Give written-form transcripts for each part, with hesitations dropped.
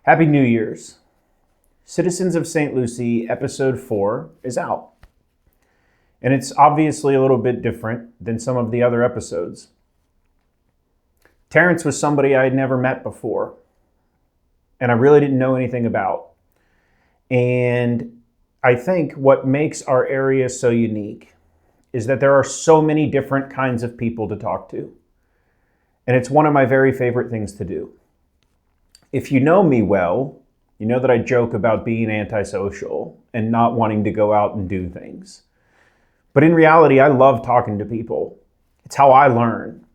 Happy New Year's. Citizens of St. Lucie, episode 4 is out. And it's obviously a little bit different than some of the other episodes. Terence was somebody I had never met before, and I really didn't know anything about. And I think what makes our area so unique is that there are so many different kinds of people to talk to. And it's one of my very favorite things to do. If you know me well, you know that I joke about being antisocial and not wanting to go out and do things. But in reality, I love talking to people. It's how I learn.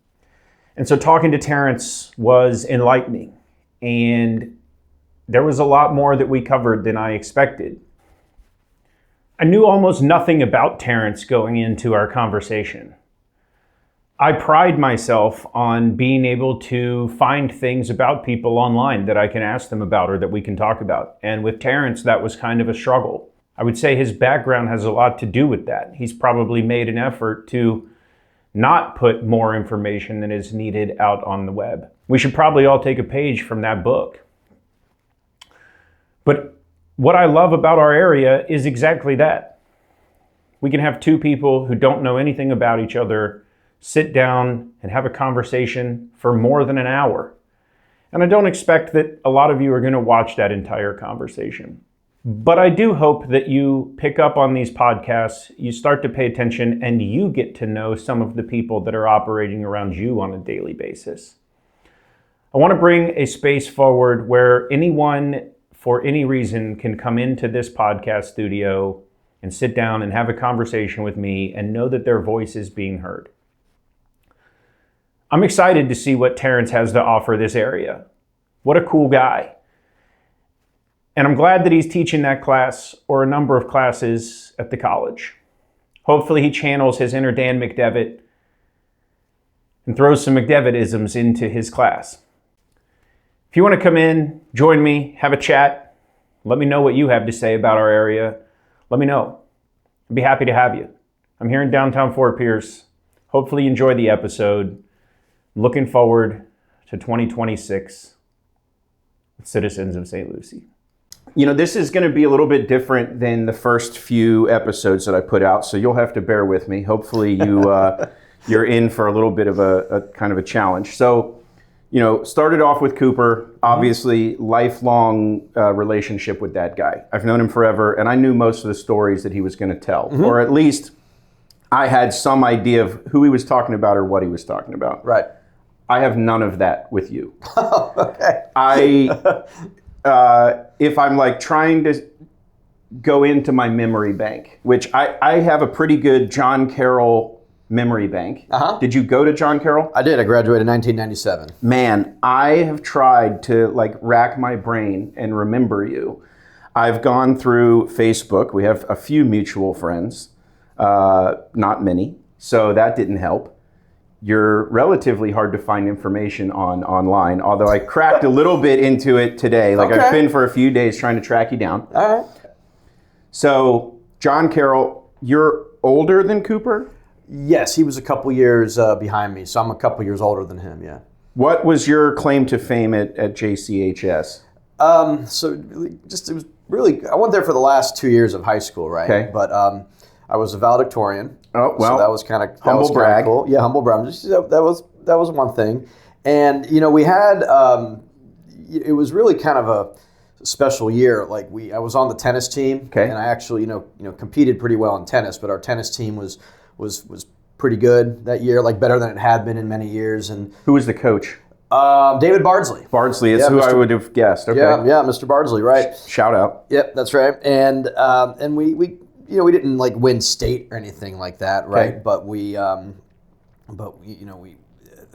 And so talking to Terence was enlightening. And there was a lot more that we covered than I expected. I knew almost nothing about Terence going into our conversation. I pride myself on being able to find things about people online that I can ask them about or that we can talk about. And with Terence, that was kind of a struggle. I would say his background has a lot to do with that. He's probably made an effort to not put more information than is needed out on the web. We should probably all take a page from that book. But what I love about our area is exactly that. We can have two people who don't know anything about each other sit down and have a conversation for more than an hour. And I don't expect that a lot of you are going to watch that entire conversation. But I do hope that you pick up on these podcasts, you start to pay attention, and you get to know some of the people that are operating around you on a daily basis. I want to bring a space forward where anyone, for any reason, can come into this podcast studio and sit down and have a conversation with me and know that their voice is being heard. I'm excited to see what Terence has to offer this area. What a cool guy. And I'm glad that he's teaching that class or a number of classes at the college. Hopefully he channels his inner Dan McDevitt and throws some McDevitt-isms into his class. If you want to come in, join me, have a chat, let me know what you have to say about our area, let me know. I'd be happy to have you. I'm here in downtown Fort Pierce. Hopefully you enjoy the episode. Looking forward to 2026 with Citizens of St. Lucie. You know, this is going to be a little bit different than the first few episodes that I put out, so you'll have to bear with me. Hopefully you're in for a little bit of a kind of a challenge. So, you know, started off with Cooper, obviously lifelong relationship with that guy. I've known him forever, and I knew most of the stories that he was going to tell, or at least I had some idea of who he was talking about or what he was talking about. Right. I have none of that with you. Okay. If I'm like trying to go into my memory bank, which I have a pretty good John Carroll memory bank. Uh-huh. Did you go to John Carroll? I did. I graduated in 1997. Man, I have tried to like rack my brain and remember you. I've gone through Facebook. We have a few mutual friends, not many, so that didn't help. You're relatively hard to find information on online, although I cracked a little bit into it today. Like I've been for a few days trying to track you down. All right. So, John Carroll, you're older than Cooper? Yes, he was a couple years behind me, so I'm a couple years older than him, yeah. What was your claim to fame at JCHS? It was really, I went there for the last 2 years of high school, right? Okay. But I was a valedictorian. Oh, well, so that was kind of humble brag. Cool. Yeah, humble brag. That was one thing. And, you know, we had, it was really kind of a special year. Like I was on the tennis team, and I actually, you know, competed pretty well in tennis, but our tennis team was pretty good that year, like better than it had been in many years. And who was the coach? David Bardsley. Bardsley is who I would have guessed. Okay. Yeah, Mr. Bardsley, right. Shout out. Yep, that's right. And we you know, we didn't like win state or anything like that, right? Okay. But we I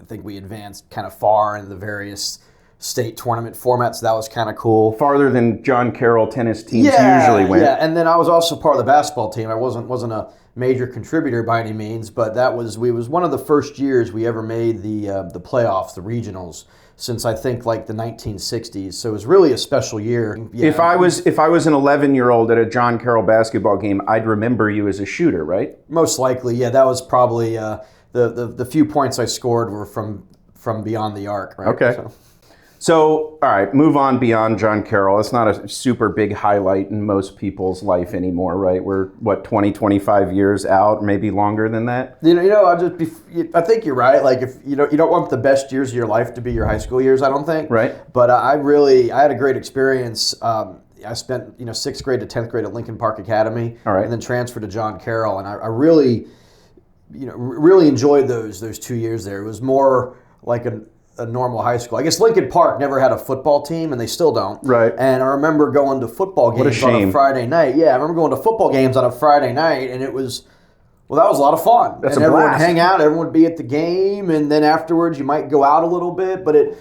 think we advanced kind of far in the various state tournament formats. That was kind of cool. Farther than John Carroll tennis teams usually went. Yeah, and then I was also part of the basketball team. I wasn't a major contributor by any means, but was one of the first years we ever made the playoffs, the regionals, since I think like the 1960s. So it was really a special year. Yeah. If I was an 11-year-old at a John Carroll basketball game, I'd remember you as a shooter, right? Most likely, yeah. That was probably the few points I scored were from beyond the arc, right? Okay. So, all right, move on beyond John Carroll. It's not a super big highlight in most people's life anymore, right? We're, what, 20, 25 years out, maybe longer than that? I think you're right. Like, if you don't want the best years of your life to be your high school years, I don't think. Right. But I had a great experience. I spent 6th grade to 10th grade at Lincoln Park Academy, all right, and then transferred to John Carroll, and I really, really enjoyed those 2 years there. It was more like a normal high school. I guess Lincoln Park never had a football team, and they still don't. Right. And I remember going to football games on a Friday night. Yeah, I remember going to football games on a Friday night, and it was, well, that was a lot of fun. That's and a everyone blast. would hang out, everyone would be at the game, and then afterwards you might go out a little bit, but it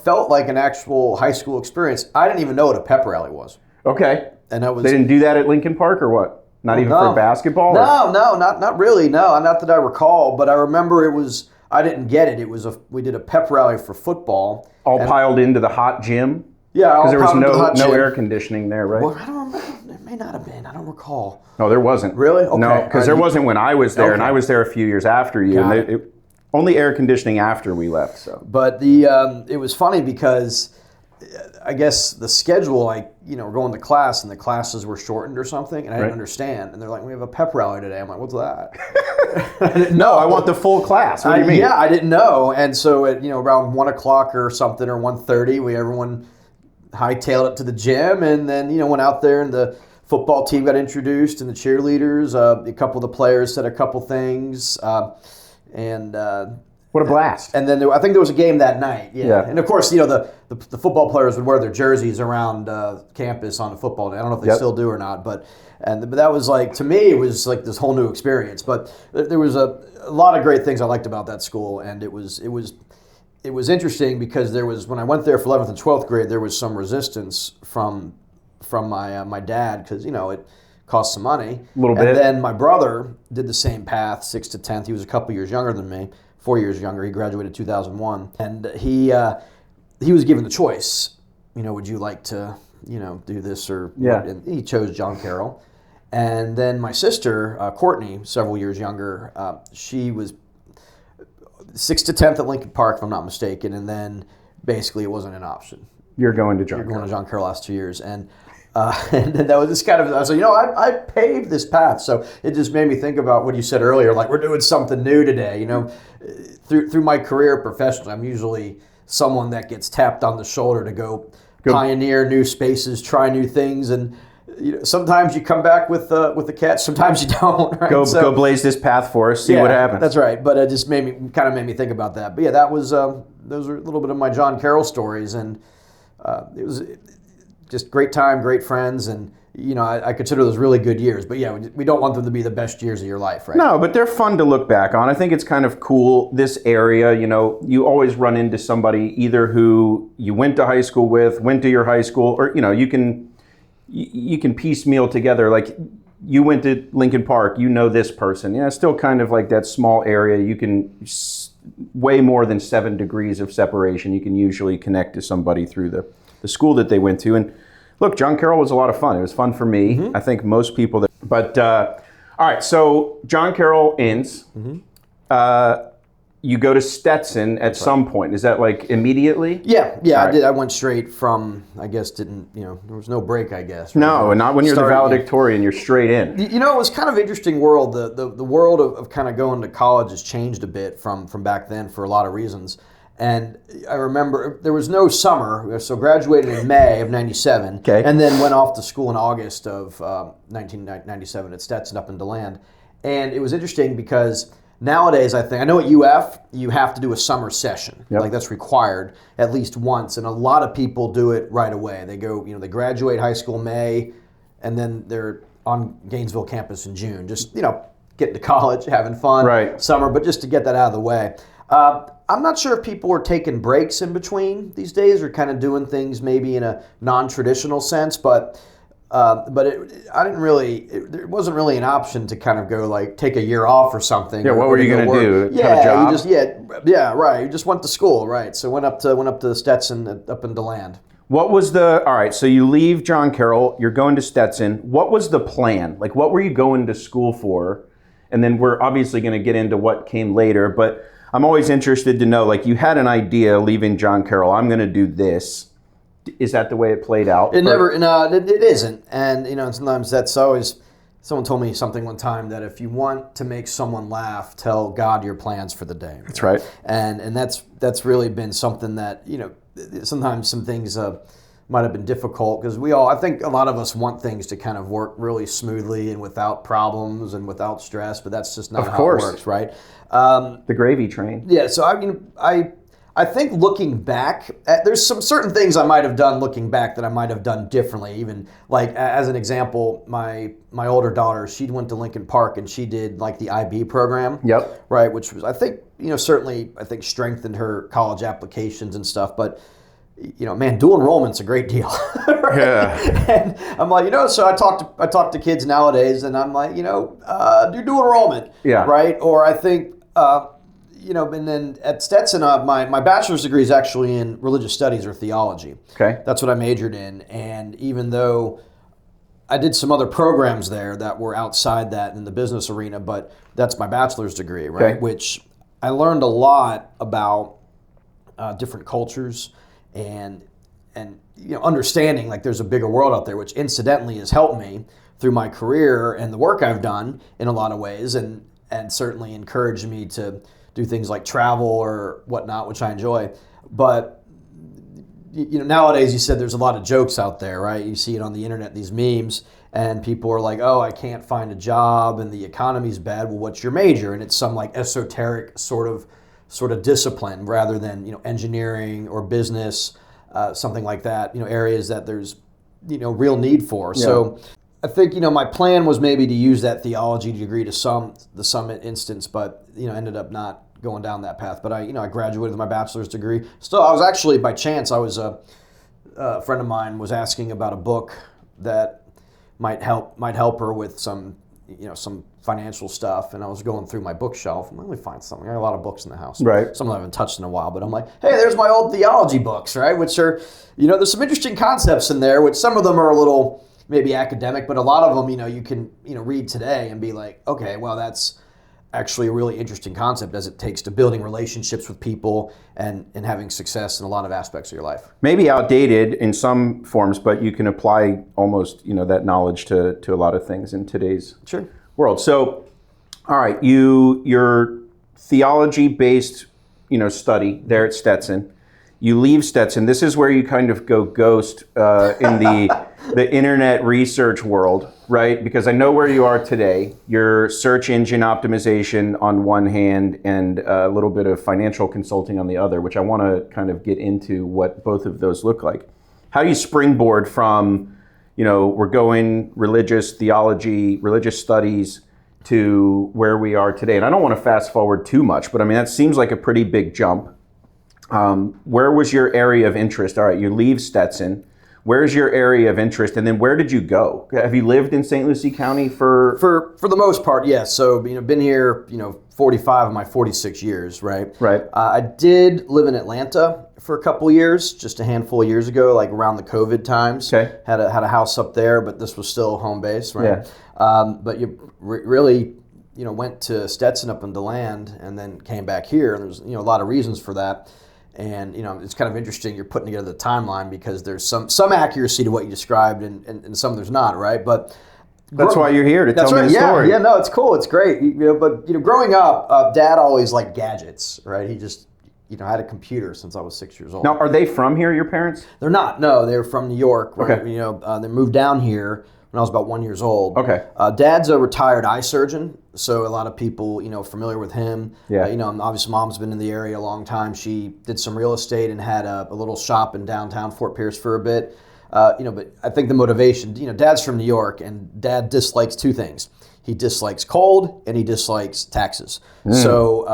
felt like an actual high school experience. I didn't even know what a pep rally was. Okay. And that was, they didn't do that at Lincoln Park or what? Not even for basketball? No, not really. No, not that I recall. But I remember I didn't get it. We did a pep rally for football. All piled into the hot gym? Yeah, because there was no air conditioning there, right? Well, I don't remember. It may not have been. I don't recall. No, there wasn't. Really? Okay. No, because there wasn't when I was there, Okay. and I was there a few years after you. Only air conditioning after we left. So, but it was funny because I guess the schedule, we're going to class and the classes were shortened or something, and I didn't understand. And they're like, "We have a pep rally today." I'm like, "What's that?" No, I want the full class. What do you mean? Yeah, I didn't know. And so at around 1:00 or something, or 1:30, everyone hightailed it to the gym, and then went out there, and the football team got introduced, and the cheerleaders. A couple of the players said a couple things. What a blast! And then I think there was a game that night. Yeah. And of course, the football players would wear their jerseys around campus on a football day. I don't know if they still do or not, but that was like, to me, it was like this whole new experience. But there was a lot of great things I liked about that school, and it was interesting because there was, when I went there for 11th and 12th grade, there was some resistance from my dad because it cost some money. A little bit. And then my brother did the same path, 6th to 10th. He was a couple years younger than me, 4 years younger. He graduated in 2001. And he was given the choice, would you like to, do this or... Yeah. And he chose John Carroll. And then my sister, Courtney, several years younger, she was 6th to 10th at Lincoln Park, if I'm not mistaken. And then basically it wasn't an option. You're going to John You're Carroll. going to John Carroll last 2 years. And that was just kind of, I said, I paved this path. So it just made me think about what you said earlier, like we're doing something new today. Through my career professionally, I'm usually someone that gets tapped on the shoulder to go pioneer new spaces, try new things, and sometimes you come back with a catch, sometimes you don't. Right? Go blaze this path for us, see what happens. That's right. But it just made me think about that. But yeah, that was those are a little bit of my John Carroll stories, and it was just great time, great friends, and I consider those really good years. But yeah, we don't want them to be the best years of your life, right? No, but they're fun to look back on. I think it's kind of cool, this area, you always run into somebody either who you went to high school with, went to your high school, or you can piecemeal together, like you went to Lincoln Park, this person. It's still kind of like that small area. You can way more than 7 degrees of separation. You can usually connect to somebody through the school that they went to. And look, John Carroll was a lot of fun. It was fun for me. Mm-hmm. I think most people. But all right, so John Carroll ends. Mm-hmm. You go to Stetson at some point. Is that like immediately? Yeah, I did. I went straight from, I guess, there was no break, I guess. Right? No, and not when you're the valedictorian, you're straight in. It was kind of an interesting world. The world of kind of going to college has changed a bit from back then for a lot of reasons. And I remember there was no summer, so graduated in May of 97, and then went off to school in August of 1997 at Stetson up in DeLand. And it was interesting because nowadays, I know at UF, you have to do a summer session. Yep. Like that's required at least once, and a lot of people do it right away. They go, they graduate high school May, and then they're on Gainesville campus in June. Just, getting to college, having fun, summer, but just to get that out of the way. I'm not sure if people are taking breaks in between these days or kind of doing things maybe in a non-traditional sense, but it wasn't really an option to kind of go like take a year off or something. Yeah, what were you going to do? Yeah, have a job? Right. You just went to school, right? So went up to Stetson up in DeLand. What was all right, so you leave John Carroll, you're going to Stetson. What was the plan? Like, what were you going to school for? And then we're obviously going to get into what came later, but I'm always interested to know, like, you had an idea leaving John Carroll, I'm going to do this. Is that the way it played out? It never, no, it isn't. And, sometimes that's always, someone told me something one time that if you want to make someone laugh, tell God your plans for the day. That's right. And that's really been something that, sometimes some things might have been difficult because I think a lot of us want things to kind of work really smoothly and without problems and without stress, but that's just not how it works, right? The gravy train. Yeah, so I think looking back, there's some certain things I might have done looking back that I might have done differently. Even like as an example, my older daughter, she went to Lincoln Park and she did like the IB program. Yep. Right, which was I think certainly I think strengthened her college applications and stuff. But man, dual enrollment's a great deal. Right? Yeah. And I'm like, so I talk to kids nowadays, and I'm like, do dual enrollment. Yeah. Right. Or I think. And then at Stetson, my bachelor's degree is actually in religious studies or theology. Okay. That's what I majored in. And even though I did some other programs there that were outside that in the business arena, but that's my bachelor's degree, right? Okay. Which I learned a lot about different cultures and understanding like there's a bigger world out there, which incidentally has helped me through my career and the work I've done in a lot of ways, and certainly encouraged me to do things like travel or whatnot, which I enjoy. But nowadays, you said there's a lot of jokes out there, right? You see it on the internet, these memes, and people are like, "Oh, I can't find a job, and the economy's bad." Well, what's your major? And it's some like esoteric sort of discipline rather than engineering or business, something like that. Areas that there's real need for. Yeah. So I think my plan was maybe to use that theology degree to the summit instance, but ended up not going down that path. But I graduated with my bachelor's degree. Still, I was actually by chance a friend of mine was asking about a book that might help her with some financial stuff, and I was going through my bookshelf and let me find something. I got a lot of books in the house. Right. Some of them I haven't touched in a while, but I'm like, hey, there's my old theology books, right? Which are there's some interesting concepts in there, which some of them are a little maybe academic, but a lot of them, you can, read today and be like, okay, well, that's actually a really interesting concept as it takes to building relationships with people and having success in a lot of aspects of your life. Maybe outdated in some forms, but you can apply almost, that knowledge to a lot of things in today's world. So, all right, your theology-based, study there at Stetson. You leave Stetson. This is where you kind of go ghost in the internet research world, right? Because I know where you are today. Your search engine optimization on one hand and a little bit of financial consulting on the other, which I want to kind of get into what both of those look like. How do you springboard from, we're going religious theology, religious studies to where we are today? And I don't want to fast forward too much, but I mean, that seems like a pretty big jump. Where was your area of interest? All right, you leave Stetson. Where's your area of interest, and then where did you go? Have you lived in St. Lucie County for the most part? Yes. So been here 45 of my 46 years, right? Right. I did live in Atlanta for a couple years, just a handful of years ago, like around the COVID times. Okay. Had a house up there, but this was still home base, right? Yeah. But you really went to Stetson up in DeLand and then came back here, and there's a lot of reasons for that. And it's kind of interesting you're putting together the timeline because there's some accuracy to what you described and some there's not, right? But that's why you're here to tell me the story. Yeah, no, it's cool, it's great. But growing up, Dad always liked gadgets, right? He just had a computer since I was 6 years old. Now, are they from here, your parents? They're not. No, they're from New York. Right? Okay. They moved down here when I was about 1 year old. Okay. Dad's a retired eye surgeon, so a lot of people, familiar with him. Yeah. Obviously Mom's been in the area a long time. She did some real estate and had a little shop in downtown Fort Pierce for a bit. But I think the motivation, Dad's from New York, and Dad dislikes two things. He dislikes cold and he dislikes taxes. So,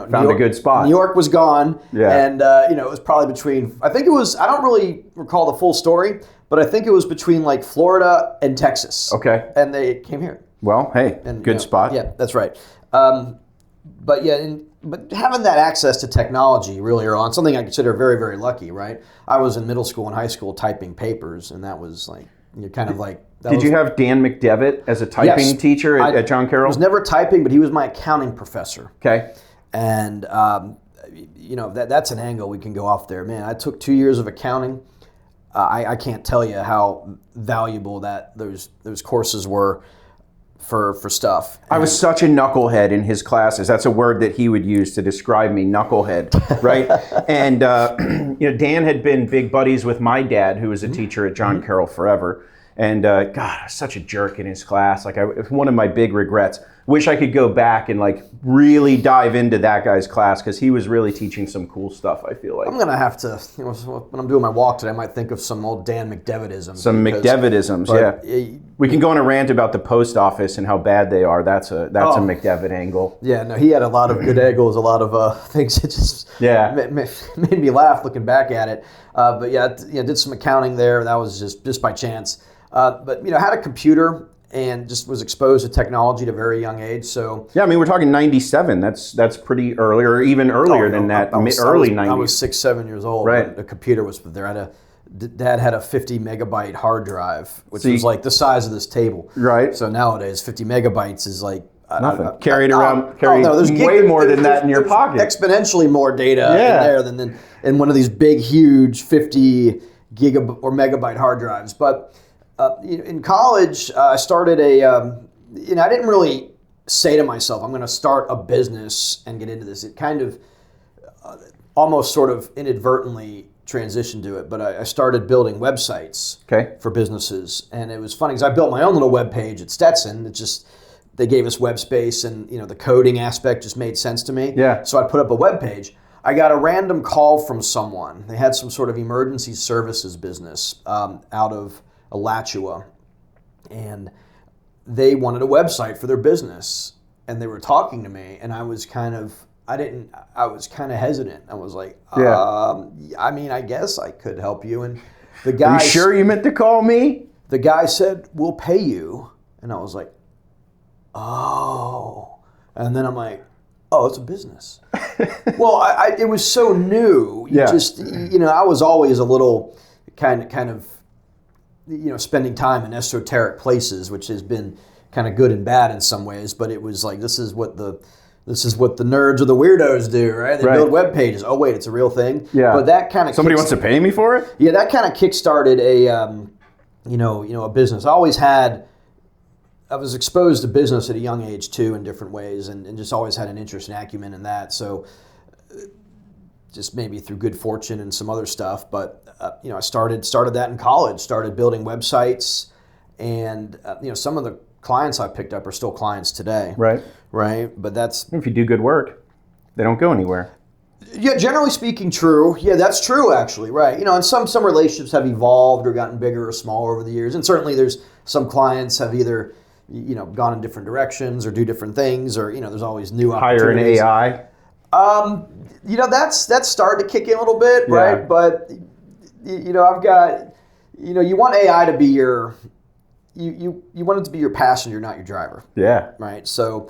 found a good spot. New York was gone. Yeah. And, it was probably between, I don't really recall the full story, but I think it was between like Florida and Texas. Okay. And they came here. Well, hey, good spot. Yeah, that's right. But having that access to technology really early on, something I consider very, very lucky, right? I was in middle school and high school typing papers, and that was like, Did you have Dan McDevitt as a typing teacher at John Carroll? I was never typing, but he was my accounting professor. Okay. And that's an angle we can go off there. Man, I took 2 years of accounting. I can't tell you how valuable those courses were for stuff. I was such a knucklehead in his classes. That's a word that he would use to describe me, knucklehead, right? And Dan had been big buddies with my dad, who was a teacher at John Carroll forever. And God, I was such a jerk in his class. One of my big regrets. Wish I could go back and really dive into that guy's class, because he was really teaching some cool stuff, I feel like. I'm gonna have to, when I'm doing my walk today, I might think of some old Dan McDevitisms. Some McDevitisms, yeah. We can go on a rant about the post office and how bad they are. That's a McDevitt angle. Yeah, no, he had a lot of good angles, a lot of things that just made me laugh looking back at it. But did some accounting there. That was just by chance. But had a computer and just was exposed to technology at a very young age. So yeah, I mean, we're talking 97. That's pretty early, or even earlier than that. Early 90s. I was 6, 7 years old. Right. The computer was there. Dad had a 50 megabyte hard drive, which was like the size of this table. Right. So nowadays, 50 megabytes is like nothing. Carry way more than that in your pocket. Exponentially more data in there than in one of these big, huge 50 gigabyte or megabyte hard drives. But in college, I started I didn't really say to myself, I'm going to start a business and get into this. It kind of almost sort of inadvertently transitioned to it, but I started building websites for businesses. And it was funny because I built my own little web page at Stetson. They gave us web space, and the coding aspect just made sense to me. Yeah. So I put up a web page. I got a random call from someone. They had some sort of emergency services business out of Alachua, and they wanted a website for their business, and they were talking to me, and I was kind of hesitant. I was like, I mean, I guess I could help you. And the guy, are you sure you meant to call me? The guy said, we'll pay you. And I was like, oh. And then I'm like, oh, it's a business. Well, it was so new. I was always a little kind of spending time in esoteric places, which has been kind of good and bad in some ways. But it was like, this is what the nerds or the weirdos do, right? They build web pages. Oh wait, it's a real thing. Yeah. But that kind of somebody wants to pay me for it. Yeah, that kind of kickstarted a business. I was exposed to business at a young age too, in different ways, and just always had an interest and acumen in that. So just maybe through good fortune and some other stuff, but I started that in college. Started building websites, and some of the clients I picked up are still clients today. Right. But that's if you do good work, they don't go anywhere. Yeah, generally speaking, true. Yeah, that's true actually. Right. And some relationships have evolved or gotten bigger or smaller over the years, and certainly there's some clients have either gone in different directions or do different things, or there's always new opportunities. Hire an AI. That's starting to kick in a little bit, right? But I've got you want AI to be you want it to be your passenger, not your driver. Yeah. Right. So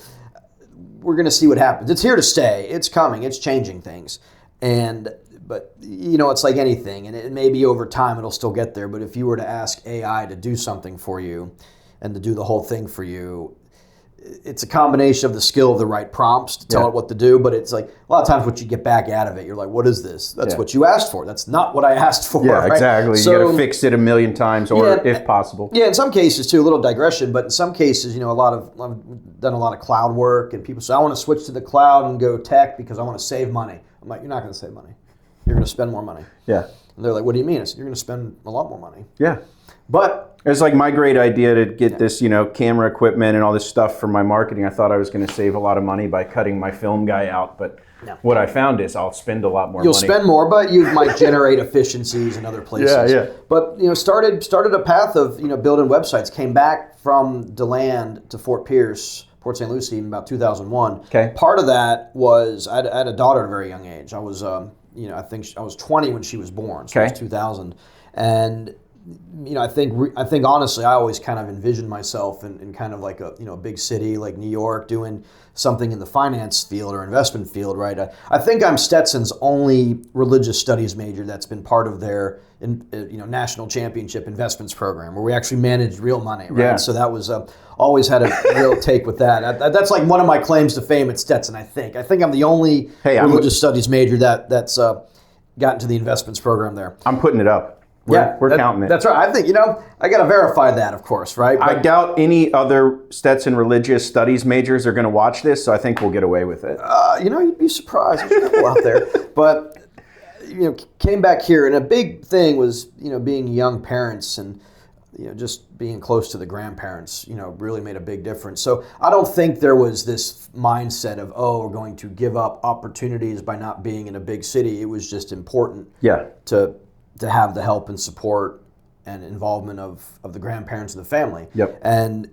we're going to see what happens. It's here to stay. It's coming. It's changing things, but it's like anything, and it maybe over time it'll still get there. But if you were to ask AI to do something for you, and to do the whole thing for you, it's a combination of the skill of the right prompts to tell it what to do, but it's like a lot of times what you get back out of it, you're like, what is this? That's what you asked for. That's not what I asked for. Yeah, right? Exactly. So, you got to fix it a million times, or if possible. Yeah, in some cases too, a little digression, but in some cases, I've done a lot of cloud work, and people say, I want to switch to the cloud and go tech because I want to save money. I'm like, you're not going to save money. You're going to spend more money. Yeah. And they're like, what do you mean? I said, you're going to spend a lot more money. Yeah. But it's like my great idea to get this, camera equipment and all this stuff for my marketing. I thought I was going to save a lot of money by cutting my film guy out, but what I found is I'll spend a lot more money. You'll spend more, but you might generate efficiencies in other places. Yeah. But started a path of building websites. Came back from DeLand to Fort Pierce, Port St. Lucie, in about 2001. Okay. Part of that was I had a daughter at a very young age. I was I think I was 20 when she was born. So it was 2000, and I think honestly, I always kind of envisioned myself in kind of like a big city like New York doing something in the finance field or investment field, right? I think I'm Stetson's only religious studies major that's been part of their national championship investments program, where we actually managed real money, right? Yeah. So that was always had a real take with that. That's like one of my claims to fame at Stetson. I think I'm the only religious studies major that's gotten to the investments program there. I'm putting it up. We're counting it. That's right. I think, I got to verify that, of course, right? I doubt any other Stetson religious studies majors are going to watch this, so I think we'll get away with it. You'd be surprised. There's a couple out there. But, came back here, and a big thing was, being young parents and, just being close to the grandparents, really made a big difference. So I don't think there was this mindset of, we're going to give up opportunities by not being in a big city. It was just important to have the help and support and involvement of the grandparents and the family. Yep. And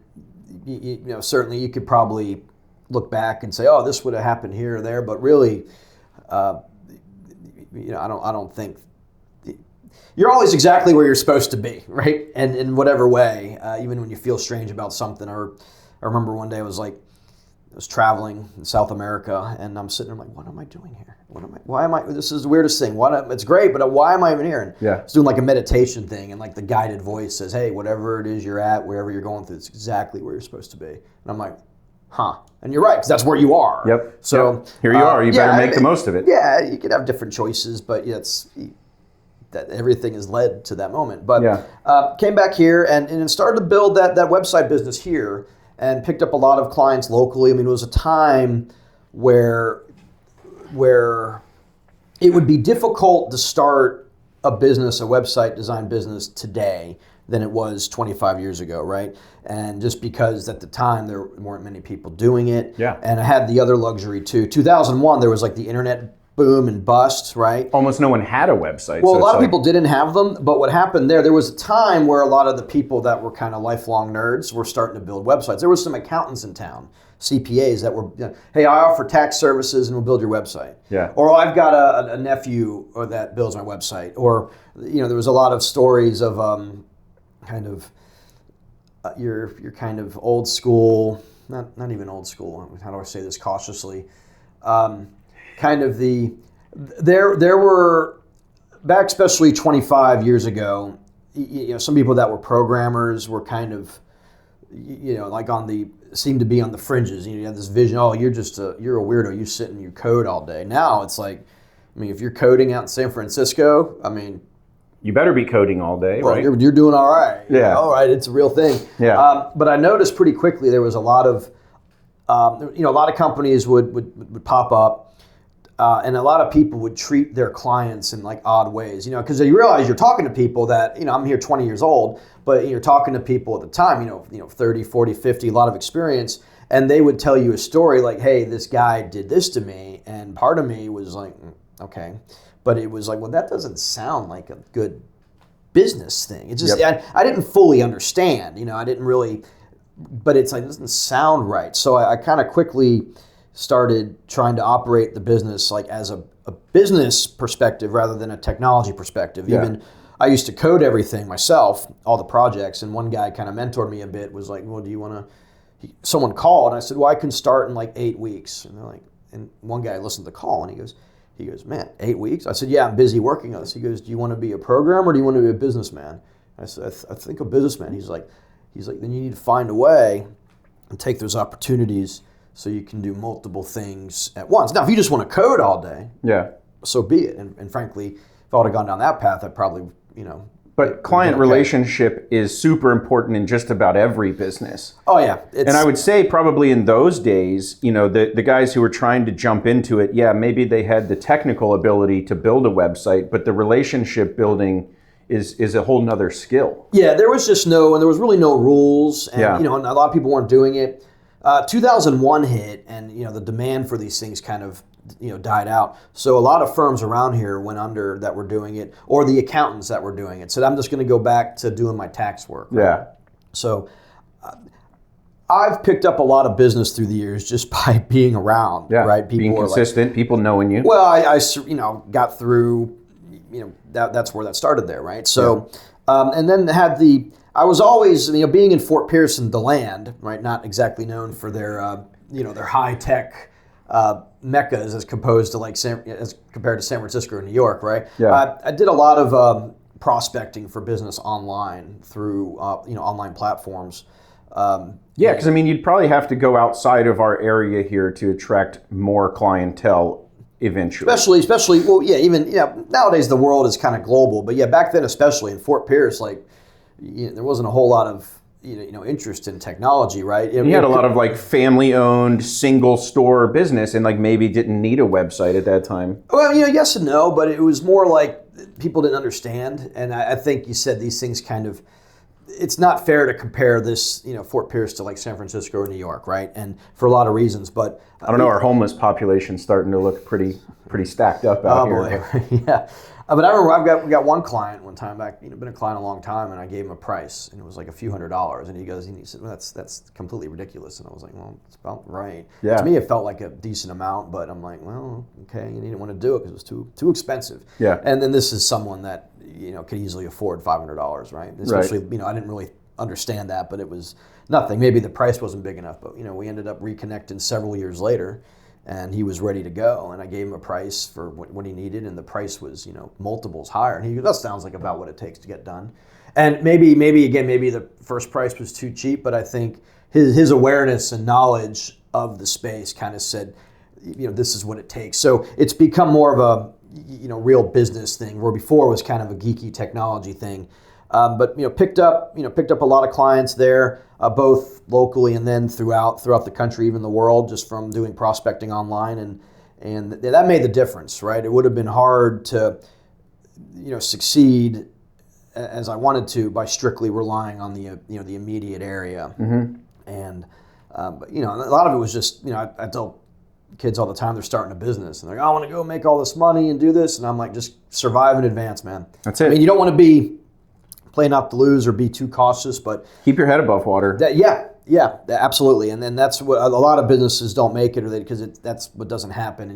certainly you could probably look back and say, this would have happened here or there, but really, I don't think you're always exactly where you're supposed to be, right? And in whatever way, even when you feel strange about something. Or I remember one day I was traveling in South America, and I'm sitting there like, what am I doing here? This is the weirdest thing. It's great, but why am I even here? And I was doing like a meditation thing, and like the guided voice says, hey, whatever it is you're at, wherever you're going through, it's exactly where you're supposed to be. And I'm like, huh. And you're right, because that's where you are. Yep. So here you are. You better make the most of it. Yeah, you could have different choices, but that everything has led to that moment. But came back here and started to build that website business here, and picked up a lot of clients locally. I mean, it was a time where it would be difficult to start a website design business today than it was 25 years ago, right? And just because at the time there weren't many people doing it. Yeah. And I had the other luxury too. 2001, there was like the internet boom and bust, right? Almost no one had a website. Well, a lot of people didn't have them, but what happened there was a time where a lot of the people that were kind of lifelong nerds were starting to build websites. There were some accountants in town, CPAs that were, hey, I offer tax services and we'll build your website. Yeah. Or I've got a nephew that builds my website. Or, there was a lot of stories of you're kind of old school, not even old school, how do I say this cautiously? There were, back especially 25 years ago, some people that were programmers were kind of, like seemed to be on the fringes. You had this vision, you're a weirdo, you sit and you code all day. Now it's like, if you're coding out in San Francisco, you better be coding all day, right? You're doing all right. Yeah. All right, it's a real thing. Yeah. But I noticed pretty quickly there was a lot of, a lot of companies would pop up. And a lot of people would treat their clients in like odd ways, because you realize you're talking to people that, I'm here 20 years old, but you're talking to people at the time, 30, 40, 50, a lot of experience. And they would tell you a story like, hey, this guy did this to me. And part of me was like, okay. But it was like, well, that doesn't sound like a good business thing. It's just, I didn't fully understand, I didn't really, but it's like, it doesn't sound right. So I kind of quickly started trying to operate the business like as a business perspective rather than a technology perspective. Yeah. Even I used to code everything myself, all the projects, and one guy kind of mentored me a bit, was like, well, do you want to, someone called, and I said, well, I can start in like 8 weeks. And they're like, and one guy listened to the call, and he goes, man, 8 weeks? I said, yeah, I'm busy working on this. He goes, do you want to be a programmer or do you want to be a businessman? I said, I think a businessman. He's like, then you need to find a way and take those opportunities so you can do multiple things at once. Now, if you just want to code all day, so be it. And frankly, if I would have gone down that path, I'd probably, But client relationship is super important in just about every business. Oh, yeah. And I would say probably in those days, the guys who were trying to jump into it, maybe they had the technical ability to build a website, but the relationship building is a whole nother skill. Yeah, there was really no rules. And, and a lot of people weren't doing it. 2001 hit, and the demand for these things kind of died out. So a lot of firms around here went under that were doing it, or the accountants that were doing it said, I'm just going to go back to doing my tax work. Right? Yeah. So I've picked up a lot of business through the years just by being around. Yeah. Right. People being consistent, people knowing you. Well, I got through. That's where that started there. Right. So. And then I was always, being in Fort Pierce and DeLand, right, not exactly known for their, their high tech meccas as compared to San Francisco or New York, right? Yeah. I did a lot of prospecting for business online through, online platforms. Yeah, because you'd probably have to go outside of our area here to attract more clientele eventually. Especially, well, yeah, even nowadays the world is kind of global, but yeah, back then especially in Fort Pierce, there wasn't a whole lot of interest in technology, right? You had a lot of family-owned single store business, and maybe didn't need a website at that time. Well, yes and no, but it was more like people didn't understand, and I think you said these things kind of. It's not fair to compare this, Fort Pierce to San Francisco or New York, right? And for a lot of reasons, but I don't know. Our homeless population's starting to look pretty stacked up out here. Oh boy, yeah. But I remember we got one client one time back. Been a client a long time, and I gave him a price, and it was a few $100s, and he said, well, that's completely ridiculous, and I was like, well, it's about right. Yeah. To me, it felt like a decent amount, but I'm like, well, okay, you didn't want to do it because it was too expensive. Yeah. And then this is someone that could easily afford $500, right? Especially, I didn't really understand that, but it was nothing. Maybe the price wasn't big enough, but we ended up reconnecting several years later, and he was ready to go, and I gave him a price for what he needed, and the price was multiples higher, and he goes, that sounds like about what it takes to get done. And maybe the first price was too cheap, but I think his awareness and knowledge of the space kind of said, this is what it takes. So it's become more of a real business thing, where before it was kind of a geeky technology thing. But picked up a lot of clients there, both locally and then throughout the country, even the world, just from doing prospecting online, and that made the difference, right? It would have been hard to succeed as I wanted to by strictly relying on the immediate area. Mm-hmm. And but a lot of it was just I tell kids all the time, they're starting a business and they're like, I want to go make all this money and do this, and I'm like, just survive in advance, man. That's it. You don't want to be play not to lose or be too cautious, but keep your head above water. Yeah, absolutely. And then that's what a lot of businesses don't make it, or because that's what doesn't happen.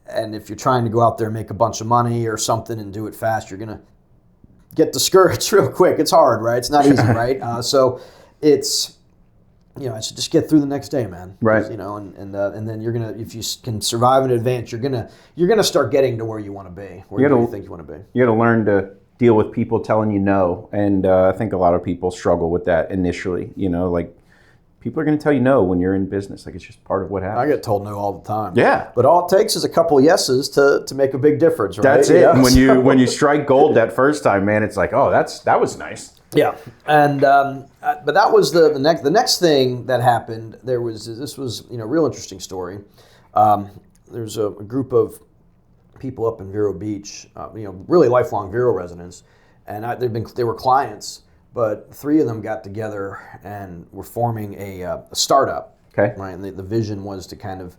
And if you're trying to go out there and make a bunch of money or something and do it fast, you're gonna get discouraged real quick. It's hard, right? It's not easy, right? So it's I should just get through the next day, man. Right. And then you're gonna, if you can survive in advance, you're gonna start getting to where you want to be, where you think you want to be. You got to learn to deal with people telling you no, and I think a lot of people struggle with that initially. People are going to tell you no when you're in business. It's just part of what happens. I get told no all the time. Yeah, but all it takes is a couple of yeses to make a big difference, right? That's it. And when you strike gold that first time, man, it's like, oh, that was nice. Yeah, and but that was the next thing that happened. This was a real interesting story. There's a group of people up in Vero Beach, really lifelong Vero residents, and they were clients, but three of them got together and were forming a startup. Okay. Right, and the vision was to kind of,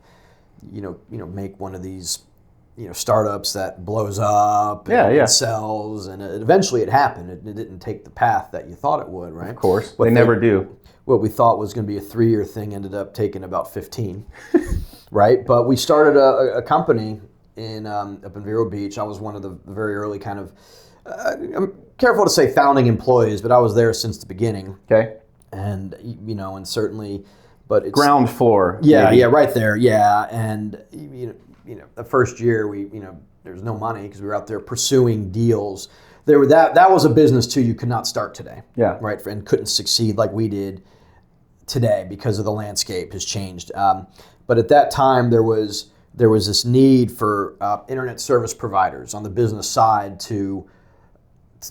make one of these, startups that blows up and sells, and eventually it happened. It didn't take the path that you thought it would, right? Of course, they never do. What we thought was going to be a 3-year thing ended up taking about 15, right? But we started a company up in Vero Beach. I was one of the very early kind of, I'm careful to say founding employees, but I was there since the beginning. Okay. And, and certainly, but it's ground floor. Yeah, maybe. yeah, right there. Yeah. And, the first year there was no money because we were out there pursuing deals. That was a business too you could not start today. Yeah. Right. And couldn't succeed like we did today because of the landscape has changed. But at that time there was this need for internet service providers on the business side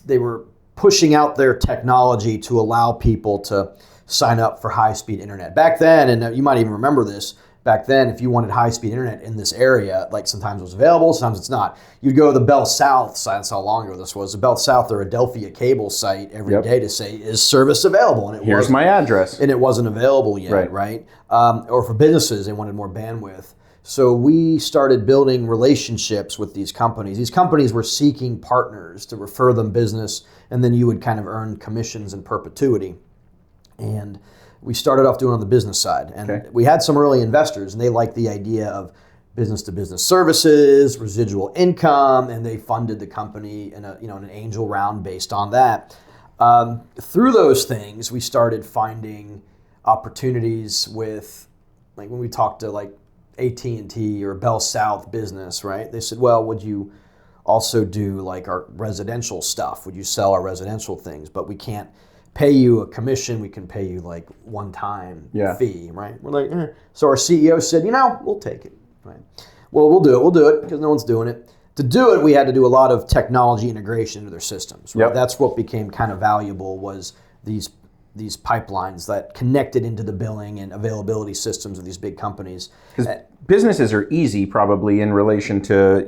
they were pushing out their technology to allow people to sign up for high-speed internet. Back then, and you might even remember this, back then, if you wanted high-speed internet in this area, sometimes it was available, sometimes it's not. You'd go to the Bell South site, that's how long ago this was, the Bell South or Adelphia cable site every day to say, is service available? And here's my address. And it wasn't available yet, right? Or for businesses, they wanted more bandwidth. So we started building relationships with these companies. These companies were seeking partners to refer them business, and then you would kind of earn commissions in perpetuity. And we started off doing it on the business side. And we had some early investors, and they liked the idea of business-to-business services, residual income, and they funded the company in an angel round based on that. Through those things, we started finding opportunities with, like when we talked to like AT&T or Bell South Business, right? They said, well, would you also do like our residential stuff? Would you sell our residential things? But we can't pay you a commission. We can pay you like one-time fee, right? We're like, eh. So our CEO said, we'll take it, right? Well, we'll do it because no one's doing it. To do it, we had to do a lot of technology integration into their systems. Right? Yep. That's what became kind of valuable, was these pipelines that connected into the billing and availability systems of these big companies. Because businesses are easy probably in relation to,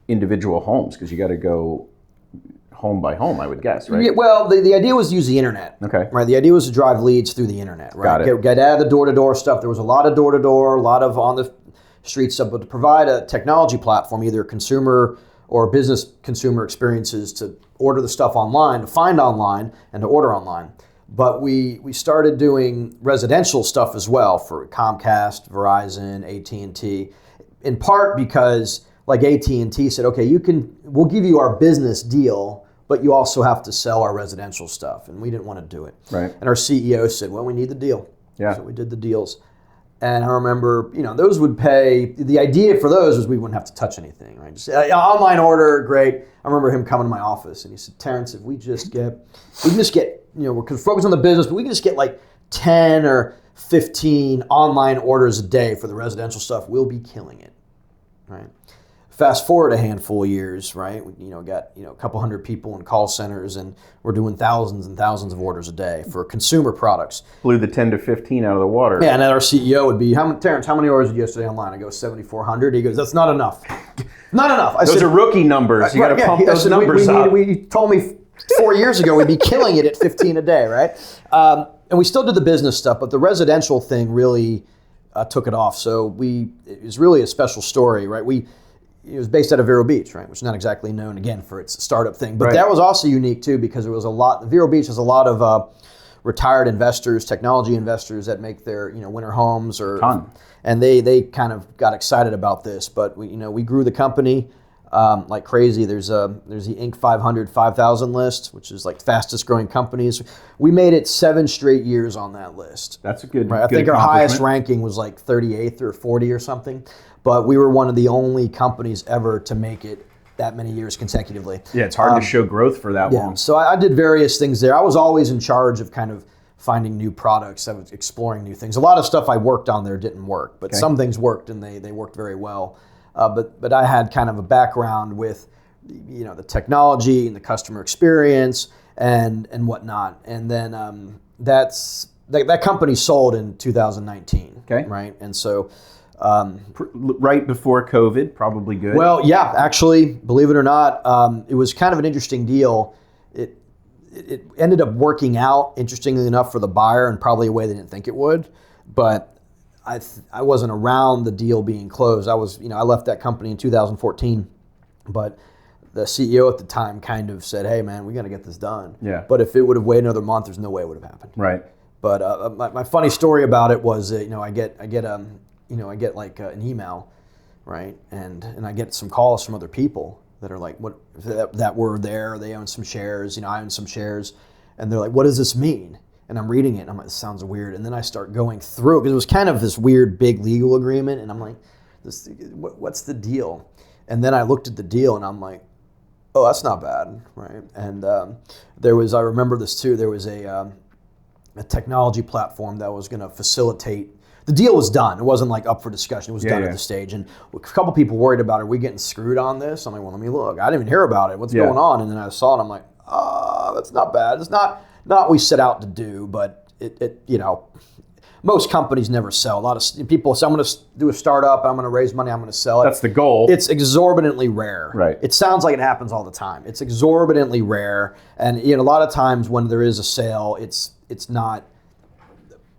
individual homes, because you got to go home by home, I would guess, right? Yeah, well, the idea was to use the internet. Okay. Right. The idea was to drive leads through the internet. Right. Got it. Get out of the door-to-door stuff. There was a lot of door-to-door, a lot of on the street stuff, but to provide a technology platform, either consumer or business consumer experiences to order the stuff online, to find online, and to order online. But we started doing residential stuff as well for Comcast, Verizon, AT&T, in part because like AT&T said, okay, we'll give you our business deal, but you also have to sell our residential stuff. And we didn't want to do it. Right. And our CEO said, well, we need the deal. Yeah. So we did the deals. And I remember, those would pay, the idea for those was we wouldn't have to touch anything, right? Just online order, great. I remember him coming to my office and he said, Terence, if we just get, we're focused on the business, but we can just get like 10 or 15 online orders a day for the residential stuff, we'll be killing it, right? Fast forward a handful of years, right? We got a couple hundred people in call centers, and we're doing thousands and thousands of orders a day for consumer products. Blew the 10 to 15 out of the water. Yeah, and then our CEO would be, Terence, how many orders did you yesterday online? I go, 7,400. He goes, that's not enough. Not enough. Those are rookie numbers. You got to pump those numbers up. We told me 4 years ago we'd be killing it at 15 a day, right? And we still did the business stuff, but the residential thing really took it off. So it was really a special story, right? It was based out of Vero Beach, right, which is not exactly known, again, for its startup thing. But that was also unique, too, because it was Vero Beach has a lot of retired investors, technology investors that make their, winter homes. And they kind of got excited about this. But, we grew the company like crazy. There's the Inc. 500, 5,000 list, which is like fastest growing companies. We made it 7 straight years on that list. That's a good right? I think our highest ranking was like 38th or 40 or something. But we were one of the only companies ever to make it that many years consecutively. Yeah, it's hard to show growth for that long. So I did various things there. I was always in charge of kind of finding new products. I was exploring new things. A lot of stuff I worked on there didn't work, but some things worked, and they worked very well. But I had kind of a background with the technology and the customer experience and whatnot. And then that company sold in 2019. Okay. Right. And so right before COVID, probably good. Well, yeah, actually, believe it or not, it was kind of an interesting deal. It ended up working out, interestingly enough, for the buyer in probably a way they didn't think it would. But I wasn't around the deal being closed. I left that company in 2014, but the CEO at the time kind of said, "Hey, man, we got to get this done." Yeah. But if it would have waited another month, there's no way it would have happened. Right. But my funny story about it was, I get like an email, right, and I get some calls from other people that are like, "What that were there? They own some shares. I own some shares," and they're like, "What does this mean?" And I'm reading it, and I'm like, this sounds weird. And then I start going through it, because it was kind of this weird, big legal agreement. And I'm like, what's the deal? And then I looked at the deal, and I'm like, oh, that's not bad, right? And I remember this too, there was a technology platform that was going to facilitate. The deal was done. It wasn't like up for discussion. It was done at the stage. And a couple people worried about, are we getting screwed on this? I'm like, well, let me look. I didn't even hear about it. What's going on? And then I saw it, and I'm like, that's not bad. It's not what we set out to do, but it most companies never sell. A lot of people say, I'm going to do a startup, I'm going to raise money, I'm going to sell it. That's the goal. It's exorbitantly rare. Right. It sounds like it happens all the time. It's exorbitantly rare. And a lot of times when there is a sale, it's not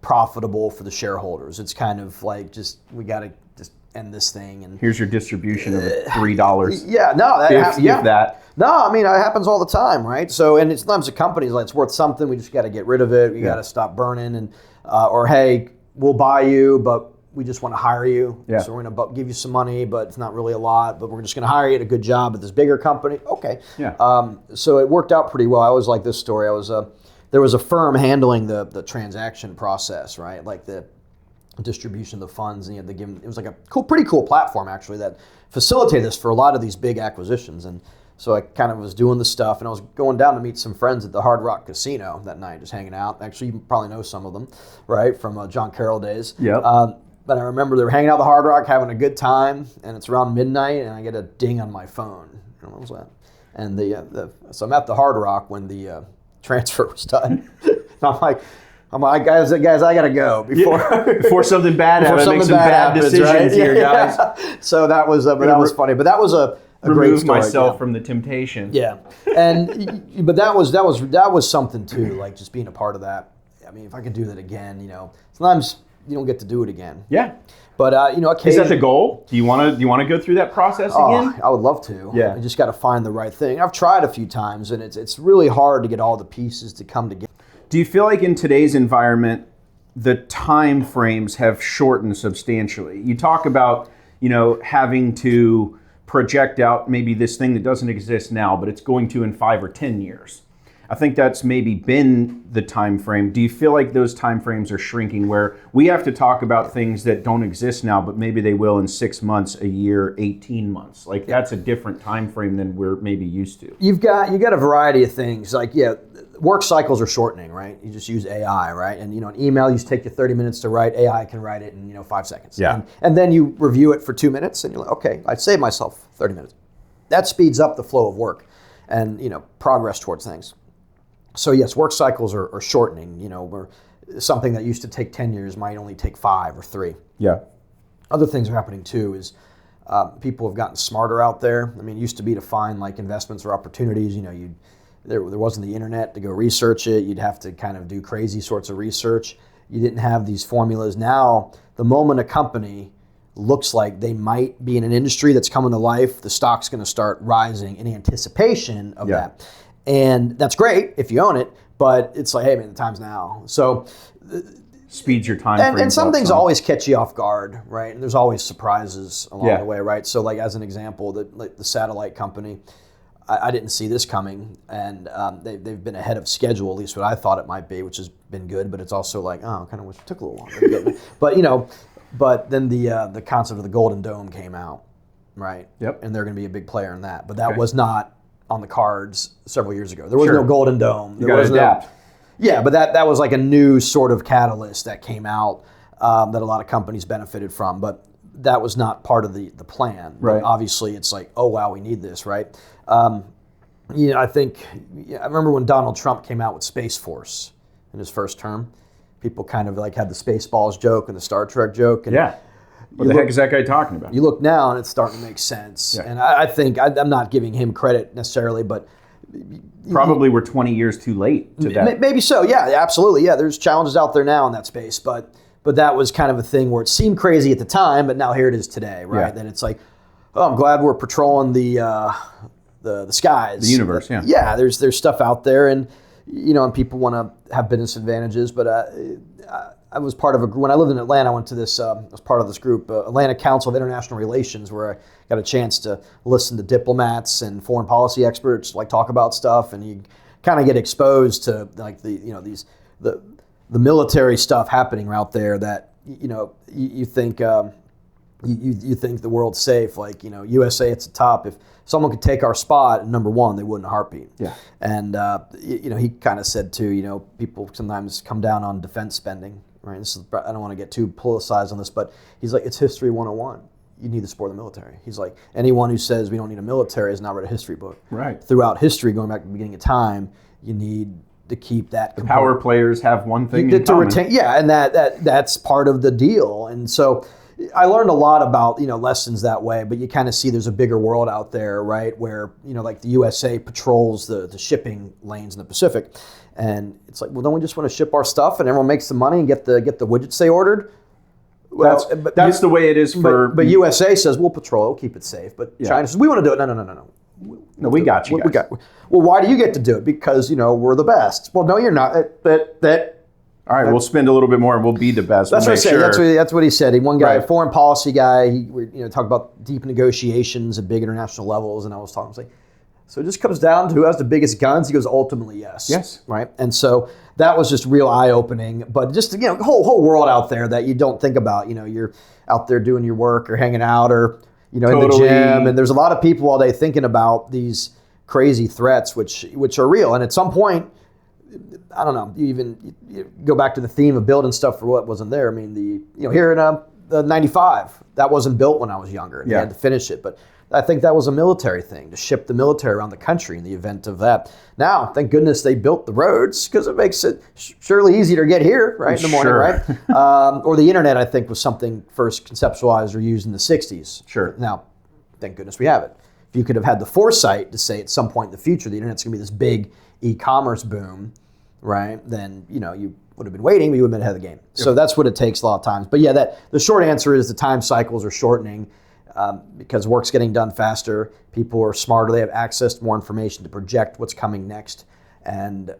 profitable for the shareholders. It's kind of like, we got to just end this thing. And here's your distribution of $3. Yeah, no, that. No, I mean, it happens all the time, right? So, and it's sometimes the company's like, it's worth something, we just got to get rid of it, we got to stop burning, and or hey, we'll buy you, but we just want to hire you. Yeah. So we're going to give you some money, but it's not really a lot, but we're just going to hire you at a good job at this bigger company. Okay. Yeah. So it worked out pretty well. I always like this story. There was a firm handling the transaction process, right? Like the distribution of the funds, and you had to give them, it was like a pretty cool platform actually that facilitated this for a lot of these big acquisitions. And so I kind of was doing the stuff, and I was going down to meet some friends at the Hard Rock Casino that night, just hanging out. Actually, you probably know some of them, right, from John Carroll days. Yep. But I remember they were hanging out at the Hard Rock, having a good time, and it's around midnight, and I get a ding on my phone. And what was that? And so I'm at the Hard Rock when the transfer was done. I'm like, guys, I gotta go before something bad happens. Make some bad decisions right? here, guys. So that was funny, but that was a great story. Myself from the temptation. Yeah, but that was something too, like just being a part of that. I mean, if I could do that again, sometimes you don't get to do it again. Yeah. But is that the goal? Do you want to go through that process again? I would love to. Yeah. You just got to find the right thing. I've tried a few times, and it's really hard to get all the pieces to come together. Do you feel like in today's environment, the time frames have shortened substantially? You talk about, having to project out maybe this thing that doesn't exist now, but it's going to in 5 or 10 years. I think that's maybe been the time frame. Do you feel like those time frames are shrinking where we have to talk about things that don't exist now, but maybe they will in 6 months, a year, 18 months? Like that's a different time frame than we're maybe used to. You got a variety of things. Like, work cycles are shortening, right? You just use AI, right? And an email used to take you 30 minutes to write. AI can write it in 5 seconds. Yeah. And then you review it for 2 minutes, and you're like, okay, I'd save myself 30 minutes. That speeds up the flow of work and progress towards things. So yes, work cycles are shortening. Where something that used to take 10 years might only take 5 or 3. Yeah. Other things are happening too is people have gotten smarter out there. I mean, it used to be to find like investments or opportunities. There wasn't the internet to go research it. You'd have to kind of do crazy sorts of research. You didn't have these formulas. Now, the moment a company looks like they might be in an industry that's coming to life, the stock's going to start rising in anticipation of that. And that's great if you own it, but it's like, hey, man, the time's now. So speeds your time. And some things always catch you off guard, right? And there's always surprises along the way, right? So like as an example, the satellite company, I didn't see this coming, and they've been ahead of schedule, at least what I thought it might be, which has been good, but it's also like, I kind of wish it took a little longer to get me. But then the concept of the Golden Dome came out, right? Yep. And they're going to be a big player in that. But that was not on the cards several years ago. There was no Golden Dome. You got to adapt. Yeah, but that was like a new sort of catalyst that came out that a lot of companies benefited from. But that was not part of the plan. Right. But obviously, it's like, oh, wow, we need this, right? I remember when Donald Trump came out with Space Force in his first term. People kind of like had the Spaceballs joke and the Star Trek joke. And what the heck is that guy talking about? You look now and it's starting to make sense. Yeah. And I think, I'm not giving him credit necessarily, but... Probably we're 20 years too late to that. Maybe so, yeah, absolutely. Yeah, there's challenges out there now in that space, but that was kind of a thing where it seemed crazy at the time, but now here it is today, right? Yeah. That it's like, oh, I'm glad we're patrolling the skies. The universe, yeah. Yeah, there's stuff out there, and and people want to have business advantages, but I was part of when I lived in Atlanta, I went to this, I was part of this group, Atlanta Council of International Relations, where I got a chance to listen to diplomats and foreign policy experts like talk about stuff, and you kind of get exposed to like the military stuff happening out there that you think you think the world's safe, like USA at the top. If someone could take our spot, number one, they wouldn't heartbeat. Yeah. And he kind of said too, people sometimes come down on defense spending. Right. I don't want to get too politicized on this, but he's like, it's history 101. You need to support the military. He's like, anyone who says we don't need a military has not read a history book. Right. Throughout history, going back to the beginning of time, you need to keep that. The power players have one thing in common. And that's part of the deal. And so I learned a lot about lessons that way, but you kind of see there's a bigger world out there, right? Where like the USA patrols the shipping lanes in the Pacific, and it's like, well, don't we just want to ship our stuff and everyone makes the money and get the widgets they ordered? Well, that's the way it is for. But USA says we'll patrol, we'll keep it safe. But China says we want to do it. No. No, we got you. Well, why do you get to do it? Because we're the best. Well, no, you're not. All right, we'll spend a little bit more and we'll be the best. That's we'll what I said. sure. That's what he said. One guy, Right. foreign policy guy, he talked about deep negotiations at big international levels, and I was like, so it just comes down to who has the biggest guns. He goes, ultimately, yes. Yes. Right. And so that was just real eye-opening. But just whole world out there that you don't think about. You're out there doing your work or hanging out or in the gym, and there's a lot of people all day thinking about these crazy threats, which are real. And at some point, I don't know. You go back to the theme of building stuff for what wasn't there. I mean, here in the 95, that wasn't built when I was younger. And They had to finish it, but I think that was a military thing to ship the military around the country in the event of that. Now, thank goodness they built the roads because it makes it surely easier to get here, right, in the morning, right? Or the internet, I think, was something first conceptualized or used in the 60s. Sure. Now, thank goodness we have it. If you could have had the foresight to say at some point in the future the internet's going to be this big e-commerce boom, right, then, you would have been waiting, but you would have been ahead of the game. So that's what it takes a lot of times. But yeah, the short answer is the time cycles are shortening. Because work's getting done faster, people are smarter, they have access to more information to project what's coming next, and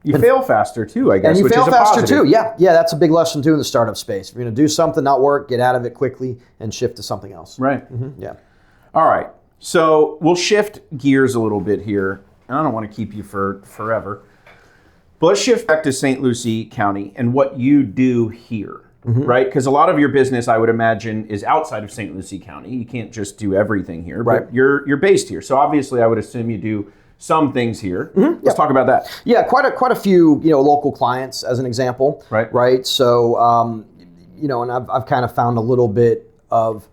you fail faster too, I guess. And you which fail is a faster positive. too, yeah. That's a big lesson too in the startup space. If you're going to do something, not work, get out of it quickly and shift to something else. Right. Yeah. All right. So we'll shift gears a little bit here, and I don't want to keep you for forever, but let's shift back to St. Lucie County and what you do here. Right? Because a lot of your business, I would imagine, is outside of St. Lucie County. You can't just do everything here, right. But you're based here. So obviously, I would assume you do some things here. Let's talk about that. Yeah, quite a few local clients as an example. Right. So and I've kind of found a little bit of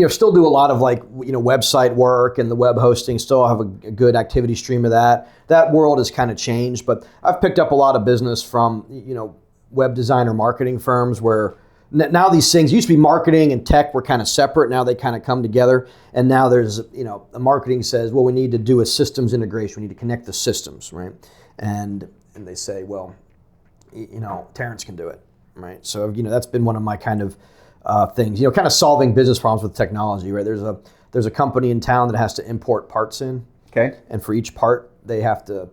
still do a lot of website work and the web hosting. Still have a good activity stream of that. That world has kind of changed, but I've picked up a lot of business from web designer marketing firms where now these things used to be marketing and tech were kind of separate. Now they kind of come together, and now there's the marketing says, well, we need to do a systems integration. We need to connect the systems, right? And they say, well, Terence can do it, right? So that's been one of my kind of things. Kind of solving business problems with technology, right? There's a company in town that has to import parts in, okay, and for each part they have to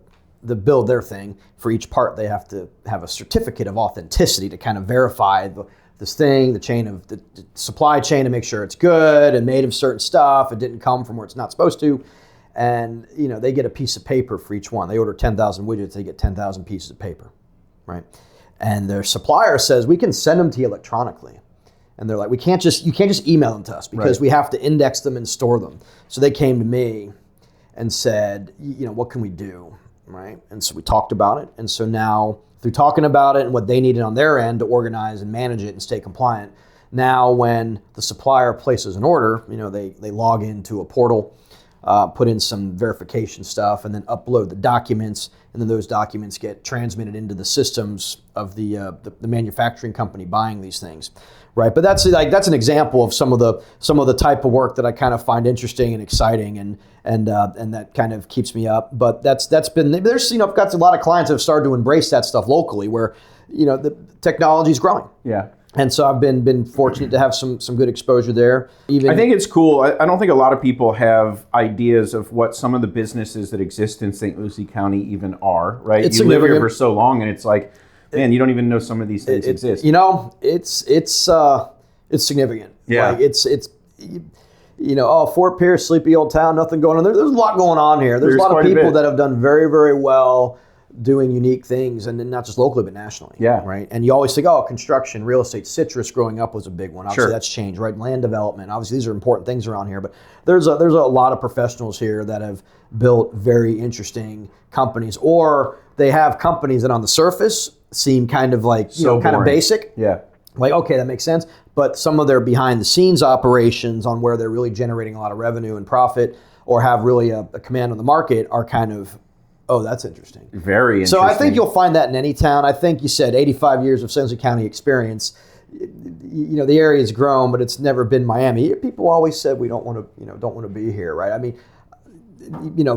build their thing. For each part, they have to have a certificate of authenticity to kind of verify this thing, the chain of the supply chain, to make sure it's good and made of certain stuff. It didn't come from where it's not supposed to. And they get a piece of paper for each one. They order 10,000 widgets, they get 10,000 pieces of paper, right? And their supplier says, we can send them to you electronically. And they're like, you can't just email them to us because we have to index them and store them. So they came to me and said, what can we do? Right. And so we talked about it. And so now through talking about it and what they needed on their end to organize and manage it and stay compliant, now when the supplier places an order, they log into a portal, put in some verification stuff, and then upload the documents. And then those documents get transmitted into the systems of the manufacturing company buying these things. Right. But that's an example of some of the type of work that I kind of find interesting and exciting and that kind of keeps me up. But that's been there's I've got a lot of clients that have started to embrace that stuff locally where the technology is growing. Yeah. And so I've been fortunate to have some good exposure there. I think it's cool. I don't think a lot of people have ideas of what some of the businesses that exist in St. Lucie County even are, right? It's you live here for so long and it's like, man, you don't even know some of these things exist. It's significant. Yeah. It's Fort Pierce, sleepy old town, nothing going on. There's a lot going on here. There's a lot of people that have done very, very well doing unique things, and not just locally, but nationally. Yeah. Right. And you always think, construction, real estate, citrus growing up was a big one. Obviously, that's changed, right? Land development. Obviously, these are important things around here, but there's a lot of professionals here that have built very interesting companies, or they have companies that on the surface seem kind of like, kind of basic. Yeah. Like, okay, that makes sense. But some of their behind the scenes operations on where they're really generating a lot of revenue and profit or have really a command on the market are kind of, that's interesting. Very interesting. So I think you'll find that in any town. I think you said 85 years of St. Lucie County experience. The area's grown, but it's never been Miami. People always said we don't want to be here, right? I mean,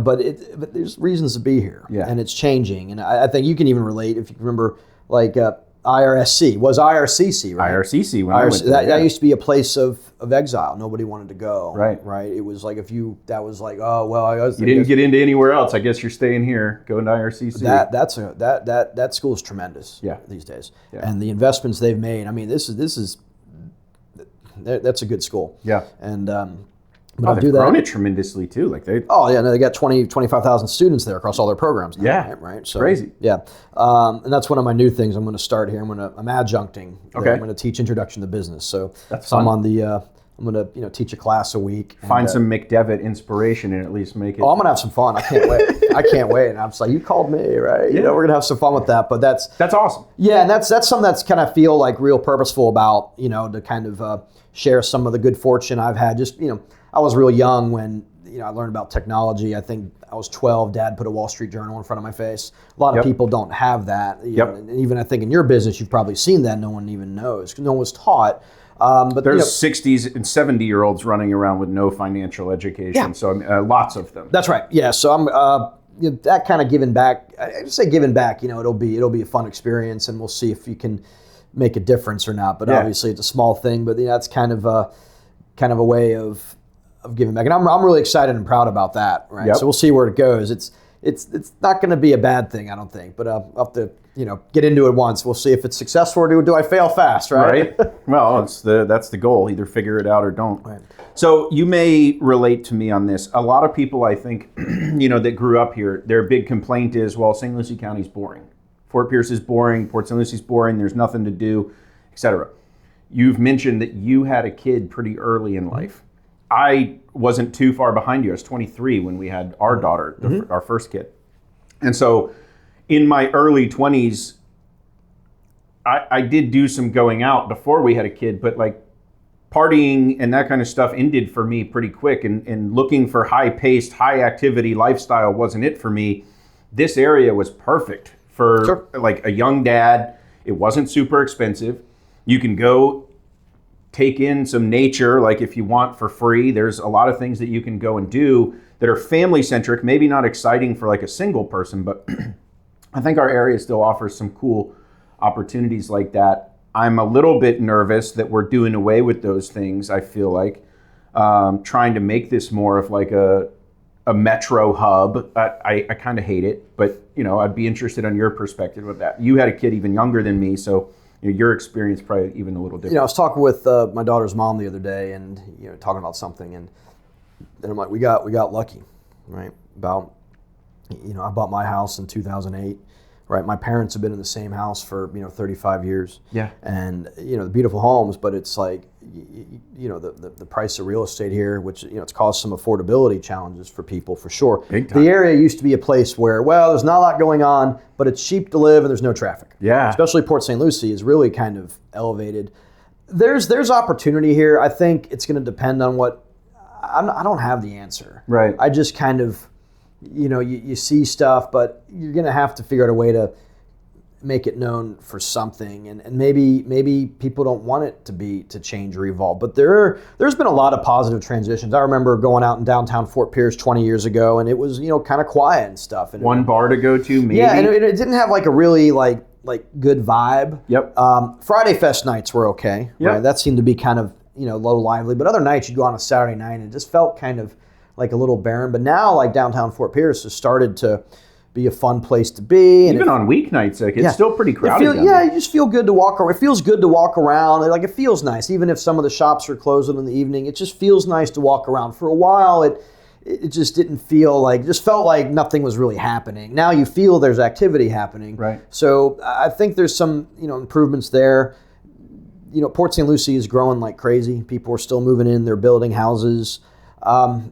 but there's reasons to be here. Yeah. And it's changing. And I think you can even relate if you remember, like IRSC was IRCC, right? IRCC. When I went there, that used to be a place of exile. Nobody wanted to go. Right. It was like that was like, oh well, you didn't get into anywhere else. I guess you're staying here, going to IRCC. That school is tremendous. These days, and the investments they've made. I mean, that's a good school. Yeah, and. But they've grown it tremendously too. Like they they got 25,000 students there across all their programs now. Right. So crazy. Yeah, and that's one of my new things. I'm going to start here. I'm adjuncting. Okay. I'm going to teach Introduction to Business. So that's fun. I'm on the. I'm going to teach a class a week. Find some McDevitt inspiration and at least make it. Oh, I'm going to have some fun. I can't wait. I can't wait. And I'm just like, you called me, right? Yeah. We're going to have some fun with that. But that's awesome. Yeah, and that's something that's kind of feel like real purposeful about to kind of share some of the good fortune I've had. Just I was real young when I learned about technology. I think I was 12. Dad put a Wall Street Journal in front of my face. A lot of people don't have that. And even I think in your business, you've probably seen that. No one even knows because no one was taught. But there's 60s and 70-year-olds running around with no financial education. So lots of them. That's right. Yeah. So I'm that kind of giving back. I just say giving back. It'll be a fun experience, and we'll see if you can make a difference or not. But obviously, it's a small thing. But that's kind of a way of giving back, and I'm really excited and proud about that. Right. Yep. So we'll see where it goes. It's not going to be a bad thing, I don't think. But I'll have to get into it once. We'll see if it's successful or do I fail fast. Right. Well, that's the goal. Either figure it out or don't. Right. So you may relate to me on this. A lot of people, I think, that grew up here, their big complaint is, well, St. Lucie County's boring. Fort Pierce is boring. Port St. Lucie's boring. There's nothing to do, etc. You've mentioned that you had a kid pretty early in life. I wasn't too far behind you. I was 23 when we had our daughter, our first kid. And so in my early 20s, I did do some going out before we had a kid, but like partying and that kind of stuff ended for me pretty quick. And looking for high-paced, high-activity lifestyle wasn't it for me. This area was perfect for like a young dad. It wasn't super expensive. You can go take in some nature, like if you want for free. There's a lot of things that you can go and do that are family centric, maybe not exciting for like a single person, but I think our area still offers some cool opportunities like that. I'm a little bit nervous that we're doing away with those things. I feel like trying to make this more of like a metro hub. I kind of hate it, but I'd be interested on your perspective of that. You had a kid even younger than me, so your experience probably even a little different. I was talking with my daughter's mom the other day, and talking about something, and I'm like, we got lucky, right? About I bought my house in 2008, right? My parents have been in the same house for 35 years. Yeah. And the beautiful homes, but it's like the price of real estate here, which it's caused some affordability challenges for people for sure. Big time. The area used to be a place where there's not a lot going on, but it's cheap to live and there's no traffic. Yeah. Especially Port St. Lucie is really kind of elevated. There's opportunity here. I think it's going to depend on what. I don't have the answer. Right. I just kind of. You see stuff, but you're going to have to figure out a way to make it known for something. And maybe people don't want it to change or evolve. But there's been a lot of positive transitions. I remember going out in downtown Fort Pierce 20 years ago, and it was, kind of quiet and stuff. And one bar to go to, maybe? Yeah, and it didn't have like a really like good vibe. Yep. Friday Fest nights were okay. Yep. Right? That seemed to be kind of, low lively. But other nights you'd go on a Saturday night and it just felt kind of like a little barren. But now like downtown Fort Pierce has started to be a fun place to be. And even on weeknights, like it's still pretty crowded. You just feel good to walk around. It feels good to walk around. Like it feels nice. Even if some of the shops are closing in the evening, it just feels nice to walk around. For a while, it just didn't feel like, just felt like nothing was really happening. Now you feel there's activity happening. Right. So I think there's some, improvements there. Port St. Lucie is growing like crazy. People are still moving in. They're building houses. Probably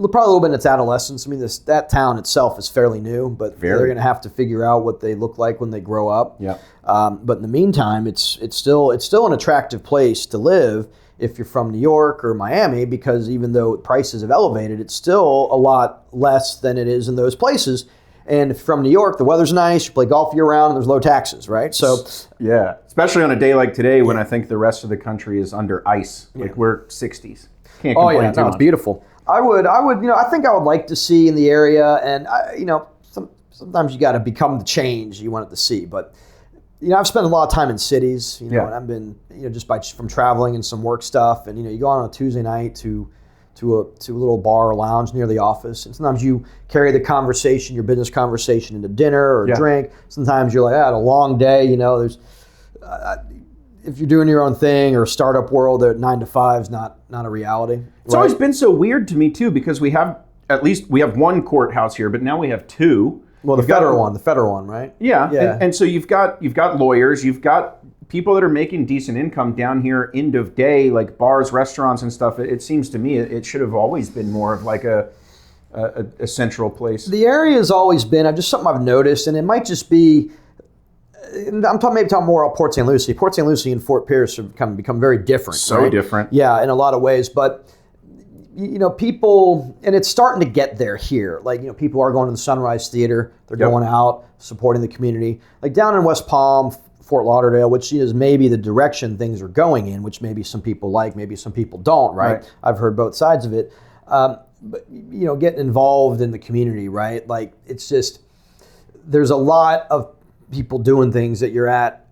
a little bit in its adolescence. I mean, that town itself is fairly new, but they're going to have to figure out what they look like when they grow up. Yeah. But in the meantime, it's still an attractive place to live if you're from New York or Miami, because even though prices have elevated, it's still a lot less than it is in those places. And if you're from New York, the weather's nice, you play golf year-round, and there's low taxes, right? So yeah, especially on a day like today when I think the rest of the country is under ice. Like we're 60s. Can't complain too much. It's beautiful. I think I would like to see in the area, and sometimes you got to become the change you want it to see. But I've spent a lot of time in cities, and Yeah. I've been, just from traveling and some work stuff, and you go on a Tuesday night to a little bar or lounge near the office, and sometimes you carry the conversation, your business conversation, into dinner or a drink. Sometimes you're like, I had a long day, there's if you're doing your own thing or startup world, that 9 to 5 is not a reality. It's always been so weird to me too, because we have one courthouse here, but now we have two. Well, the federal one, right? Yeah. And so you've got lawyers, you've got people that are making decent income down here, end of day, like bars, restaurants, and stuff. It seems to me it should have always been more of like a central place. The area has always been just something I've noticed, and it might just be. I'm talking more about Port St. Lucie. Port St. Lucie and Fort Pierce have become very different. So right? different. Yeah, in a lot of ways. But people, and it's starting to get there here. Like, people are going to the Sunrise Theater. They're going out, supporting the community. Like down in West Palm, Fort Lauderdale, which is maybe the direction things are going in, which maybe some people like, maybe some people don't, right? I've heard both sides of it. But, getting involved in the community, right? Like, it's just, there's a lot of people doing things that you're at.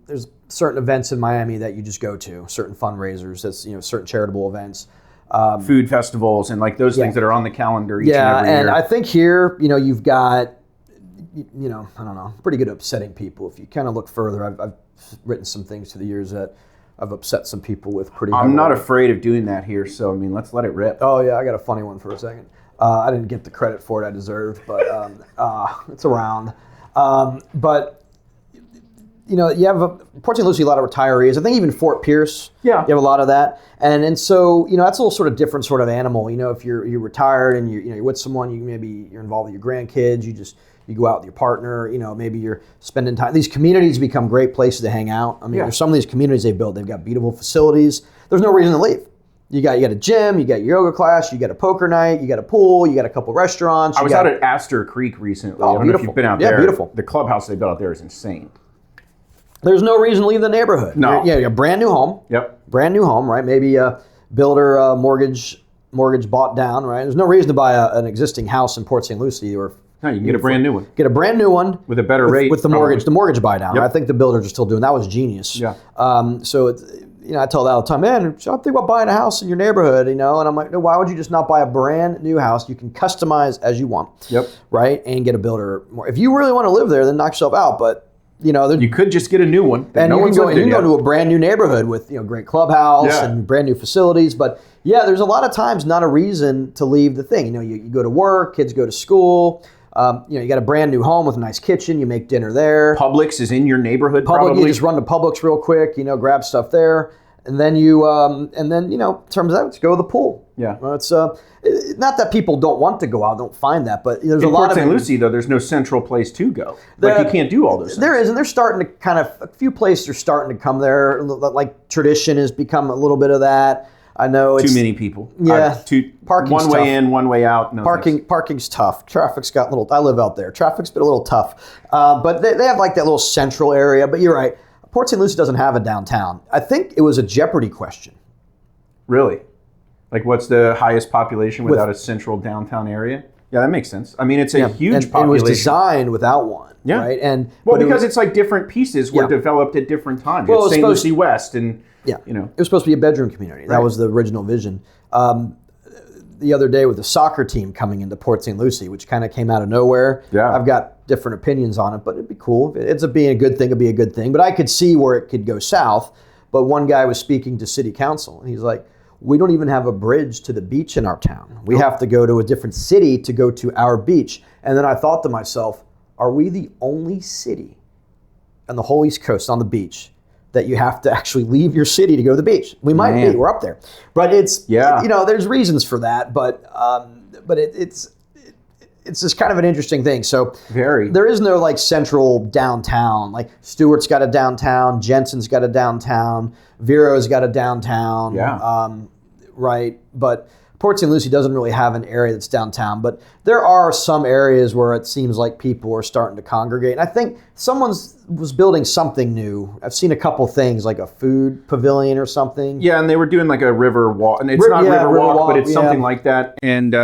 There's certain events in Miami that you just go to, certain fundraisers, that's, certain charitable events. Food festivals and like those things that are on the calendar each and every year. And I think here, you've got, I don't know, pretty good at upsetting people. If you kind of look further, I've written some things through the years that I've upset some people with pretty I'm not afraid of doing that here, so let's let it rip. Oh yeah, I got a funny one for a second. I didn't get the credit for it I deserved, but it's around. But you have Port St. Lucie, a lot of retirees. I think even Fort Pierce, you have a lot of that. And so that's a little sort of different sort of animal. If you're retired and you're with someone, you're involved with your grandkids. You go out with your partner. Maybe you're spending time. These communities become great places to hang out. There's some of these communities they built. They've got beautiful facilities. There's no reason to leave. You got a gym, you got your yoga class, you got a poker night, you got a pool, you got a couple restaurants. I was out at Astor Creek recently. Oh, I don't know if you've been out there. Yeah, beautiful. The clubhouse they built out there is insane. There's no reason to leave the neighborhood. No. You got a brand new home. Yep. Brand new home, right? Maybe a builder mortgage bought down, right? There's no reason to buy an existing house in Port St. Lucie or. No, you can get a brand new one. Get a brand new one with a better rate with the mortgage buy down. Yep. I think the builders are still doing that. Was genius. Yeah. So it's, I tell that all the time, man. I'm thinking about buying a house in your neighborhood, and I'm like, no, why would you just not buy a brand new house? You can customize as you want. Yep. Right, and get a builder more. If you really want to live there, then knock yourself out. But you could just get a new one. And you can go to a brand new neighborhood with great clubhouse and brand new facilities. But there's a lot of times not a reason to leave the thing. You go to work, kids go to school. You got a brand new home with a nice kitchen. You make dinner there. Publix is in your neighborhood. You just run to Publix real quick. Grab stuff there, and then terms of that, go to the pool. Yeah. It's not that people don't want to go out, don't find that, but there's a lot Port of St. Lucie though. There's no central place to go. You can't do all those things. There is, and they're starting to a few places are starting to come there. Like Tradition has become a little bit of that. I know it's too many people. Yeah, parking's one way tough. in, one way out. No Parking's tough. Traffic's got I live out there. Traffic's been a little tough, but they have like that little central area. But you're right. Port St. Lucie doesn't have a downtown. I think it was a Jeopardy question. Really? Like, what's the highest population without a central downtown area? Yeah, that makes sense. It's a huge population. It was designed without one. Yeah. Right. And because it's like different pieces were developed at different times. Well, it's St. Lucie West and. Yeah, it was supposed to be a bedroom community. That was the original vision. The other day with the soccer team coming into Port St. Lucie, which kind of came out of nowhere. Yeah. I've got different opinions on it, but it'd be cool. If it's being a good thing, it'd be a good thing. But I could see where it could go south. But one guy was speaking to city council, and he's like, we don't even have a bridge to the beach in our town. We have to go to a different city to go to our beach. And then I thought to myself, are we the only city on the whole East Coast on the beach that you have to actually leave your city to go to the beach? We might be. We're up there, but it's there's reasons for that, but it's just kind of an interesting thing. So there is no like central downtown. Like Stewart's got a downtown, Jensen's got a downtown, Vero's got a downtown. Right, but Port St. Lucie doesn't really have an area that's downtown, but there are some areas where it seems like people are starting to congregate. And I think someone was building something new. I've seen a couple things, like a food pavilion or something. Yeah, and they were doing like a river walk. And it's not river walk, but it's something like that. And,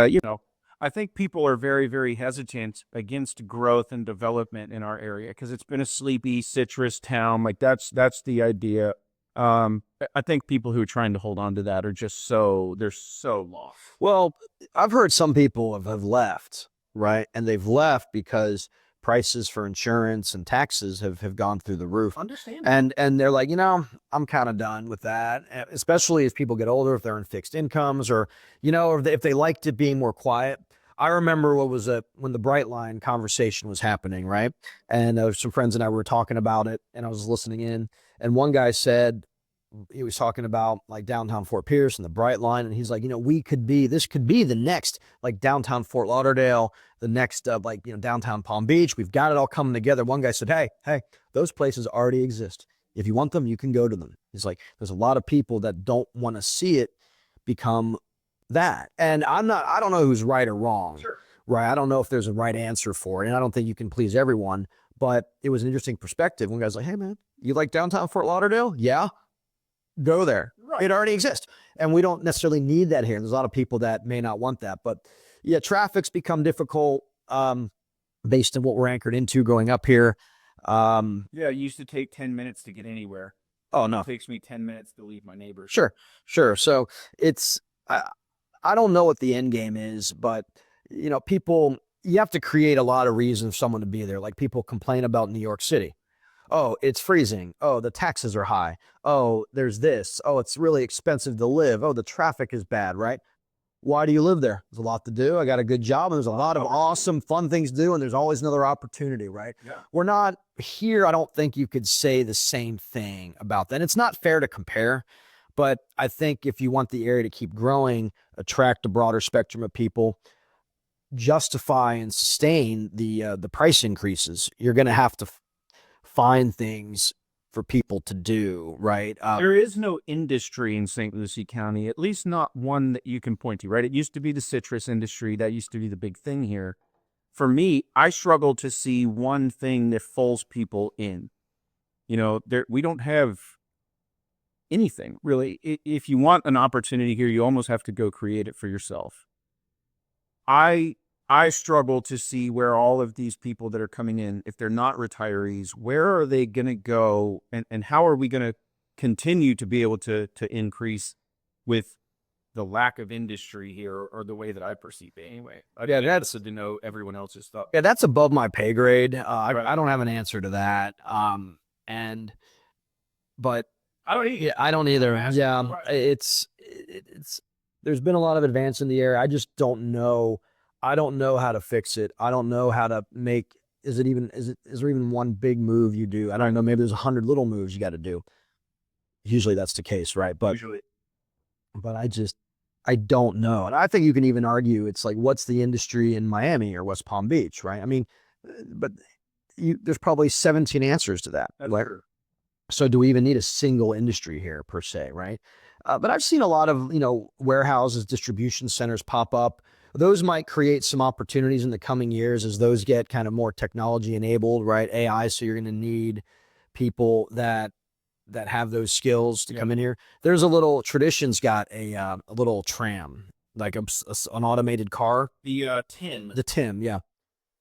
I think people are very, very hesitant against growth and development in our area because it's been a sleepy citrus town. Like that's the idea. I think people who are trying to hold on to that are just they're so lost. Well, I've heard some people have left, right? And they've left because prices for insurance and taxes have gone through the roof. Understand. And they're like, I'm kind of done with that, especially as people get older, if they're in fixed incomes or, or if they liked it being more quiet. I remember when the Bright Line conversation was happening, right? And some friends and I were talking about it, and I was listening in, and one guy said, he was talking about like downtown Fort Pierce and the Bright Line, and he's like, this could be the next like downtown Fort Lauderdale, the next downtown Palm Beach. We've got it all coming together. One guy said, hey, those places already exist. If you want them, you can go to them. He's like, there's a lot of people that don't want to see it become that. And I don't know who's right or wrong. Sure. Right. I don't know if there's a right answer for it. And I don't think you can please everyone, but it was an interesting perspective. One guy's like, hey man, you like downtown Fort Lauderdale? Yeah. Go there. Right. It already exists. And we don't necessarily need that here. There's a lot of people that may not want that, but yeah, traffic's become difficult based on what we're anchored into growing up here. Yeah, it used to take 10 minutes to get anywhere. Oh no. It takes me 10 minutes to leave my neighbors. Sure. So it's, I don't know what the end game is, but people, you have to create a lot of reasons for someone to be there. Like people complain about New York City. Oh, it's freezing. Oh, the taxes are high. Oh, there's this. Oh, it's really expensive to live. Oh, the traffic is bad, right? Why do you live there? There's a lot to do. I got a good job, and there's a lot of awesome, fun things to do, and there's always another opportunity, right? Yeah. We're not here. I don't think you could say the same thing about that. And it's not fair to compare, but I think if you want the area to keep growing, attract a broader spectrum of people, justify and sustain the price increases, you're going to have to find things for people to do, right? There is no industry in St. Lucie County, at least not one that you can point to, right? It used to be the citrus industry. That used to be the big thing here. For me, I struggle to see one thing that pulls people in. We don't have anything, really. If you want an opportunity here, you almost have to go create it for yourself. I struggle to see where all of these people that are coming in, if they're not retirees, where are they going to go and how are we going to continue to be able to increase with the lack of industry here or the way that I perceive it anyway? That's to know everyone else's stuff. Yeah, that's above my pay grade. I don't have an answer to that. But I don't either. Yeah, I don't either. Yeah, it's there's been a lot of advance in the area. I just don't know. I don't know how to fix it. I don't know how to make. Is there even one big move you do? I don't know. Maybe there's 100 little moves you got to do. Usually that's the case, right? But I don't know. And I think you can even argue it's like, what's the industry in Miami or West Palm Beach, right? I mean, but there's probably 17 answers to that. That's like, true. So do we even need a single industry here per se, right? But I've seen a lot of, warehouses, distribution centers pop up. Those might create some opportunities in the coming years as those get kind of more technology enabled, right? AI. So you're going to need people that have those skills to come in here. There's Tradition's got a little tram, like an automated car. The Tim. The Tim, yeah.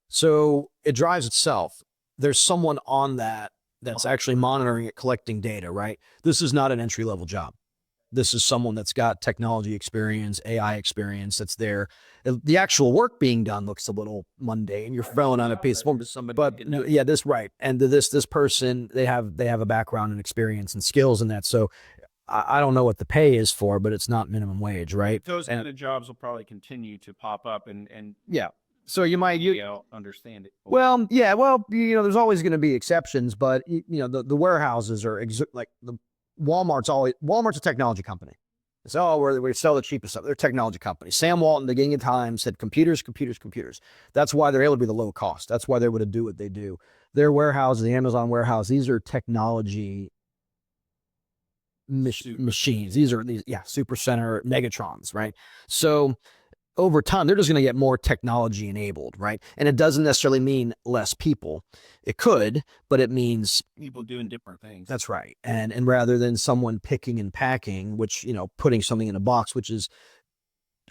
So it drives itself. There's someone on that's actually monitoring it, collecting data, right? This is not an entry-level job. This is someone that's got technology experience, AI experience that's there. The actual work being done looks a little mundane. You're filling on a piece of form to somebody. But no, yeah, right. And this person, they have a background and experience and skills in that. So I don't know what the pay is for, but it's not minimum wage, right? Those kind of jobs will probably continue to pop up and yeah. So you might understand it. Well, yeah. Well, there's always going to be exceptions, but the warehouses are like the Walmart's a technology company. So we sell the cheapest stuff. They're a technology company. Sam Walton, the beginning of time, said computers. That's why they're able to be the low cost. That's why they're able to do what they do. Their warehouses, the Amazon warehouse, these are technology machines. These super center Megatrons, right? So over time, they're just going to get more technology enabled, right? And it doesn't necessarily mean less people. It could, but it means people doing different things. That's right. And rather than someone picking and packing, which, putting something in a box, which is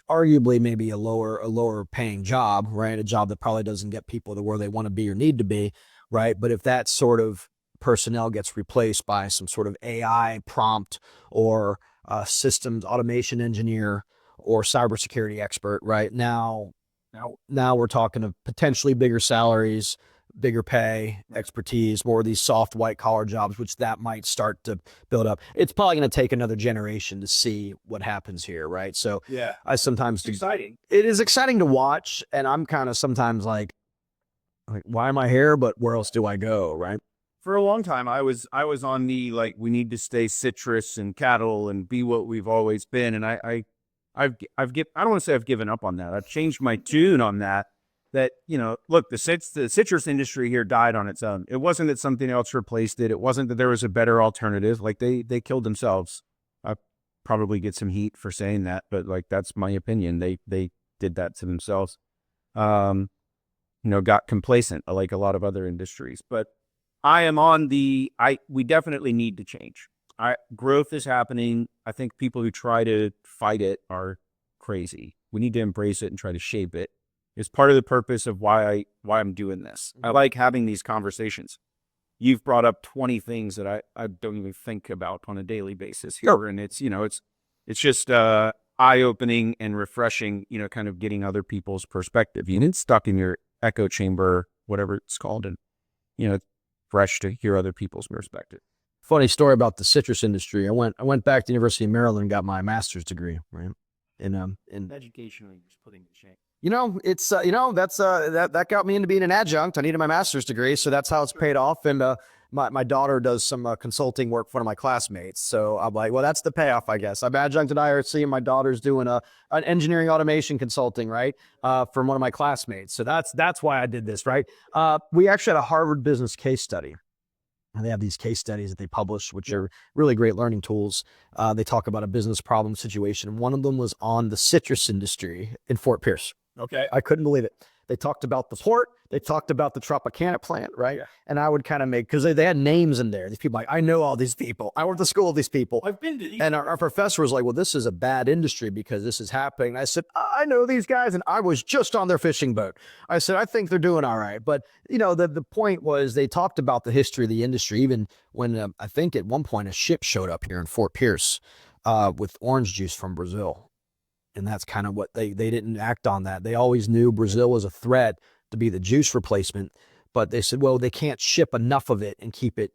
arguably maybe a lower paying job, right? A job that probably doesn't get people to where they want to be or need to be, right? But if that sort of personnel gets replaced by some sort of AI prompt or systems automation engineer or cybersecurity expert, right? Now we're talking of potentially bigger salaries, bigger pay, expertise, more of these soft white collar jobs, which that might start to build up. It's probably going to take another generation to see what happens here, right? So Yeah, I sometimes it's exciting. It is exciting to watch, and I'm kind of sometimes like, why am I here? But where else do I go, right? For a long time, I was on the like we need to stay citrus and cattle and be what we've always been, and I don't want to say I've given up on that. I've changed my tune on that. That, you know, look, the citrus industry here died on its own. It wasn't that something else replaced it. It wasn't that there was a better alternative. Like they killed themselves. I probably get some heat for saying that, but like that's my opinion. They did that to themselves. You know, got complacent like a lot of other industries. But I am on we definitely need to change. Growth is happening. I think people who try to fight it are crazy. We need to embrace it and try to shape it. It's part of the purpose of why I'm doing this. I like having these conversations. You've brought up 20 things that I don't even think about on a daily basis here. And it's, you know, it's just eye-opening and refreshing, you know, kind of getting other people's perspective. You get stuck in your echo chamber, whatever it's called, and, you know, it's fresh to hear other people's perspective. Funny story about the citrus industry. I went back to the University of Maryland and got my master's degree, right? In Educationally, just putting the shame. You know, it's that got me into being an adjunct. I needed my master's degree, so that's how it's paid off. And my daughter does some consulting work for one of my classmates. So I'm like, well, that's the payoff, I guess. I'm adjunct at IRC, and my daughter's doing an engineering automation consulting, right, from one of my classmates. So that's why I did this, right? We actually had a Harvard business case study. And they have these case studies that they publish, which are really great learning tools. They talk about a business problem situation. One of them was on the citrus industry in Fort Pierce. Okay. I couldn't believe it. They talked about the port. They talked about the Tropicana plant, right? Yeah. And I would kind of make, because they had names in there. These people, like, I know all these people. I went to school with these people. I've been to these. And our professor was like, well, this is a bad industry because this is happening. And I said, I know these guys, and I was just on their fishing boat. I said, I think they're doing all right. But, you know, the point was they talked about the history of the industry, even when I think at one point a ship showed up here in Fort Pierce with orange juice from Brazil. And that's kind of what they didn't act on that. They always knew Brazil was a threat to be the juice replacement, but they said, well, they can't ship enough of it and keep it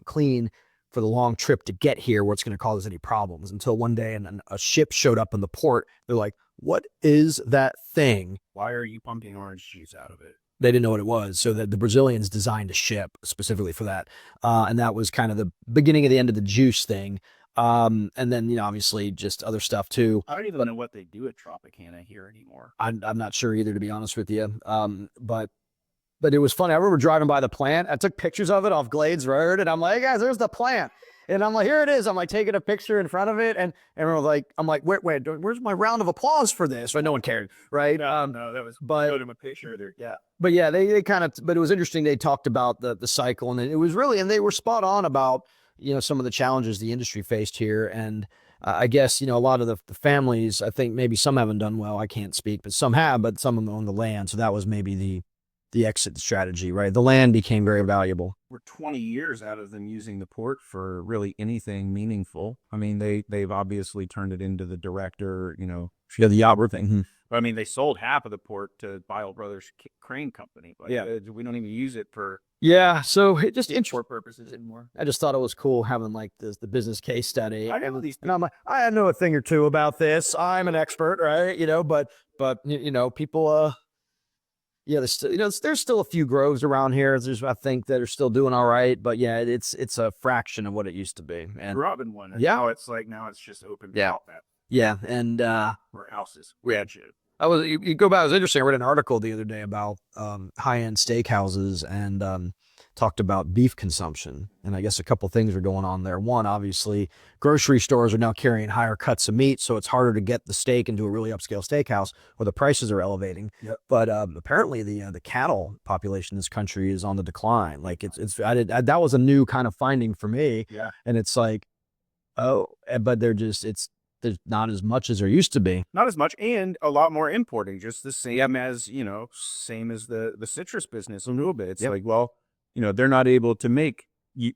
clean for the long trip to get here where it's going to cause any problems, until one day and a ship showed up in the port. They're like, what is that thing? Why are you pumping orange juice out of it? They didn't know what it was. So that the Brazilians designed a ship specifically for that. And that was kind of the beginning of the end of the juice thing. And then, you know, obviously just other stuff too. I don't even know what they do at Tropicana here anymore. I'm not sure either, to be honest with you. But it was funny. I remember driving by the plant. I took pictures of it off Glades Road, and I'm like, hey guys, there's the plant. And I'm like, here it is. I'm like taking a picture in front of it, and everyone was like, I'm like, wait, where's my round of applause for this? Right? No one cared, right? No, that was. But showed him a picture there. Yeah. But yeah, they kind of. But it was interesting. They talked about the cycle, and it was really, and they were spot on about, you know, some of the challenges the industry faced here. And I guess, you know, a lot of the families, I think maybe some haven't done well. I can't speak, but some have, but some of them own the land. So that was maybe the exit strategy, right? The land became very valuable. We're 20 years out of them using the port for really anything meaningful. I mean, they've obviously turned it into the director, you know, Yeah, the yacht thing. Mm-hmm. But I mean, they sold half of the port to Bile Brothers Crane Company. But yeah, we don't even use it for. Yeah, so it just import purposes anymore. I just thought it was cool having like the business case study. I know these, and I'm like, I know a thing or two about this. I'm an expert, right? You know, but you know, people, yeah, there's still a few groves around here. I think that are still doing all right, but yeah, it's a fraction of what it used to be. And grew up in one. And yeah, now it's just open. Yeah, yeah, and or houses. We had shit. You go back. It was interesting. I read an article the other day about high-end steakhouses and talked about beef consumption. And I guess a couple things are going on there. One, obviously, grocery stores are now carrying higher cuts of meat, so it's harder to get the steak into a really upscale steakhouse where the prices are elevating. Yep. But apparently, the cattle population in this country is on the decline. Like that was a new kind of finding for me. Yeah. And it's like, oh, but they're just there's not as much as there used to be. Not as much, and a lot more importing, just the same as, same as the citrus business a little bit. It's like, well, they're not able to make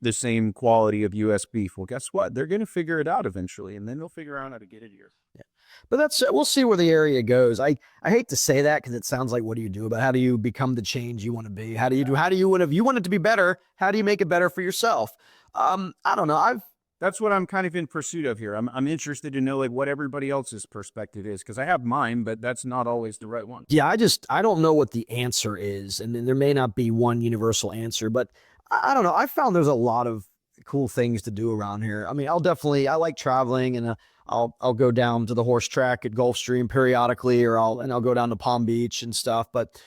the same quality of U.S. beef. Well, guess what? They're going to figure it out eventually, and then they'll figure out how to get it here. Yeah. But we'll see where the area goes. I hate to say that because it sounds like, what do you do about how do you become the change you want to be? How do you if you want it to be better, how do you make it better for yourself? I don't know. That's what I'm kind of in pursuit of here. I'm interested to know like what everybody else's perspective is, because I have mine, but that's not always the right one. Yeah, I don't know what the answer is, and there may not be one universal answer, but I don't know. I found there's a lot of cool things to do around here. I mean, I like traveling, and I'll go down to the horse track at Gulfstream periodically, or I'll go down to Palm Beach and stuff. But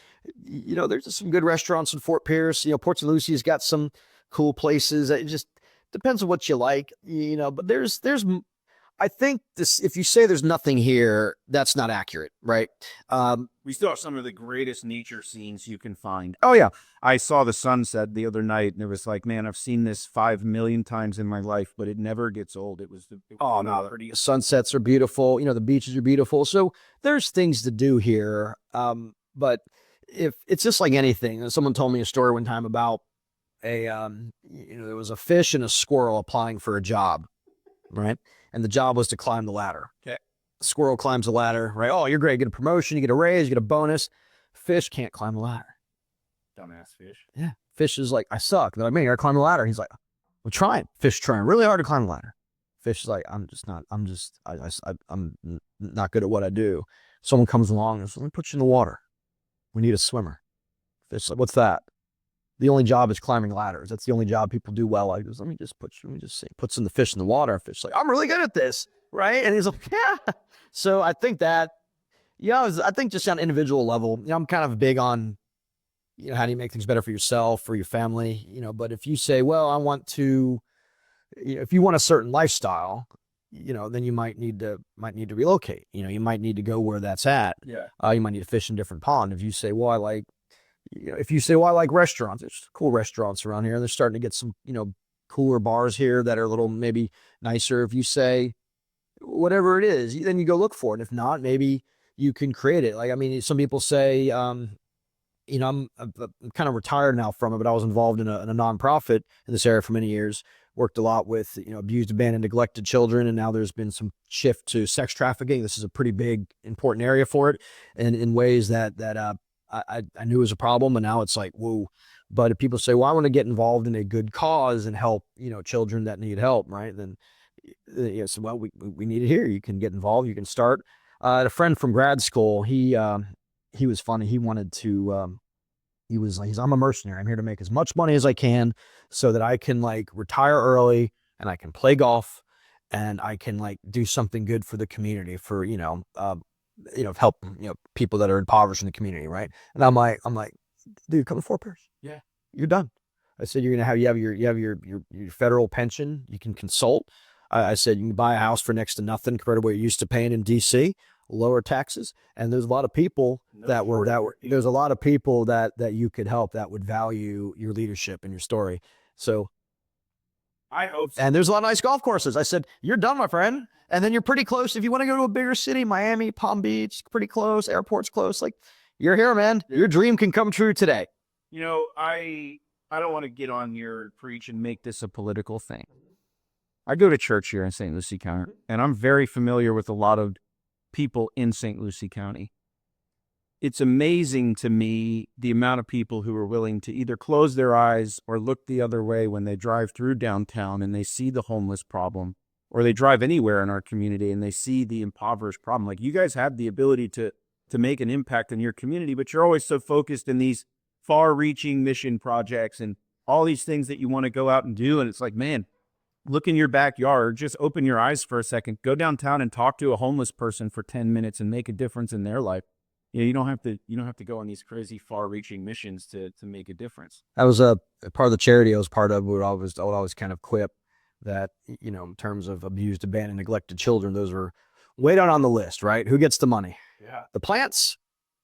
there's just some good restaurants in Fort Pierce. Port St. Lucie's got some cool places. It just depends on what you like, but there's I think if you say there's nothing here, that's not accurate, right? We still have some of the greatest nature scenes you can find. Oh yeah, I saw the sunset the other night, and it was like, man, I've seen this 5 million times in my life, but it never gets old. Pretty. Sunsets are beautiful. The beaches are beautiful. So there's things to do here. But if it's just like anything, someone told me a story one time about there was a fish and a squirrel applying for a job, right? And the job was to climb the ladder. Okay. The squirrel climbs the ladder, right? Oh, you're great. You get a promotion, you get a raise, you get a bonus. Fish can't climb the ladder. Dumbass fish. Yeah. Fish is like, I suck. They're like, man, you gotta climb the ladder. He's like, well, trying. Fish trying really hard to climb the ladder. Fish is like, I'm not good at what I do. Someone comes along and says, let me put you in the water. We need a swimmer. Fish is like, what's that? The only job is climbing ladders. That's the only job people do well. I goes, let me just see. Puts in the fish in the water. And fish is like, I'm really good at this, right? And he's like, yeah. So I think that, I think just on an individual level, I'm kind of big on, how do you make things better for yourself, for your family, but if you say, well, I want to, if you want a certain lifestyle, then you might need to relocate. You might need to go where that's at. Yeah. You might need to fish in a different pond. If you say, well, I like restaurants, there's cool restaurants around here. They're starting to get some, cooler bars here that are a little maybe nicer. If you say whatever it is, then you go look for it. If not, maybe you can create it. Like, I mean, some people say, I'm kind of retired now from it, but I was involved in a nonprofit in this area for many years. Worked a lot with, abused, abandoned, neglected children. And now there's been some shift to sex trafficking. This is a pretty big, important area for it. And in ways that I knew was a problem, and now it's like, whoa. But if people say, well, I want to get involved in a good cause and help, children that need help, right? Then, so, well, we need it here. You can get involved. You can start. A friend from grad school, he was funny. He wanted to, I'm a mercenary. I'm here to make as much money as I can so that I can retire early and I can play golf and I can do something good for the community for, help, people that are impoverished in the community. Right. And I'm like, dude, come to Fort Pierce. Yeah. You're done. I said, you have your federal pension. You can consult. I said, you can buy a house for next to nothing compared to what you're used to paying in DC, lower taxes. And there's a lot of people there's a lot of people that you could help that would value your leadership and your story. So I hope so. And there's a lot of nice golf courses. I said, you're done, my friend. And then you're pretty close. If you want to go to a bigger city, Miami, Palm Beach, pretty close, airport's close. Like, you're here, man. Your dream can come true today. I don't want to get on your preach and make this a political thing. I go to church here in St. Lucie County, and I'm very familiar with a lot of people in St. Lucie County. It's amazing to me the amount of people who are willing to either close their eyes or look the other way when they drive through downtown and they see the homeless problem, or they drive anywhere in our community and they see the impoverished problem. Like, you guys have the ability to make an impact in your community, but you're always so focused in these far-reaching mission projects and all these things that you want to go out and do. And it's like, man, look in your backyard, just open your eyes for a second, go downtown and talk to a homeless person for 10 minutes and make a difference in their life. You don't have to go on these crazy far-reaching missions to make a difference. That was a part of the charity I was part of. I would always kind of quip that, in terms of abused, abandoned, neglected children, those were way down on the list, right? Who gets the money? Yeah. The plants,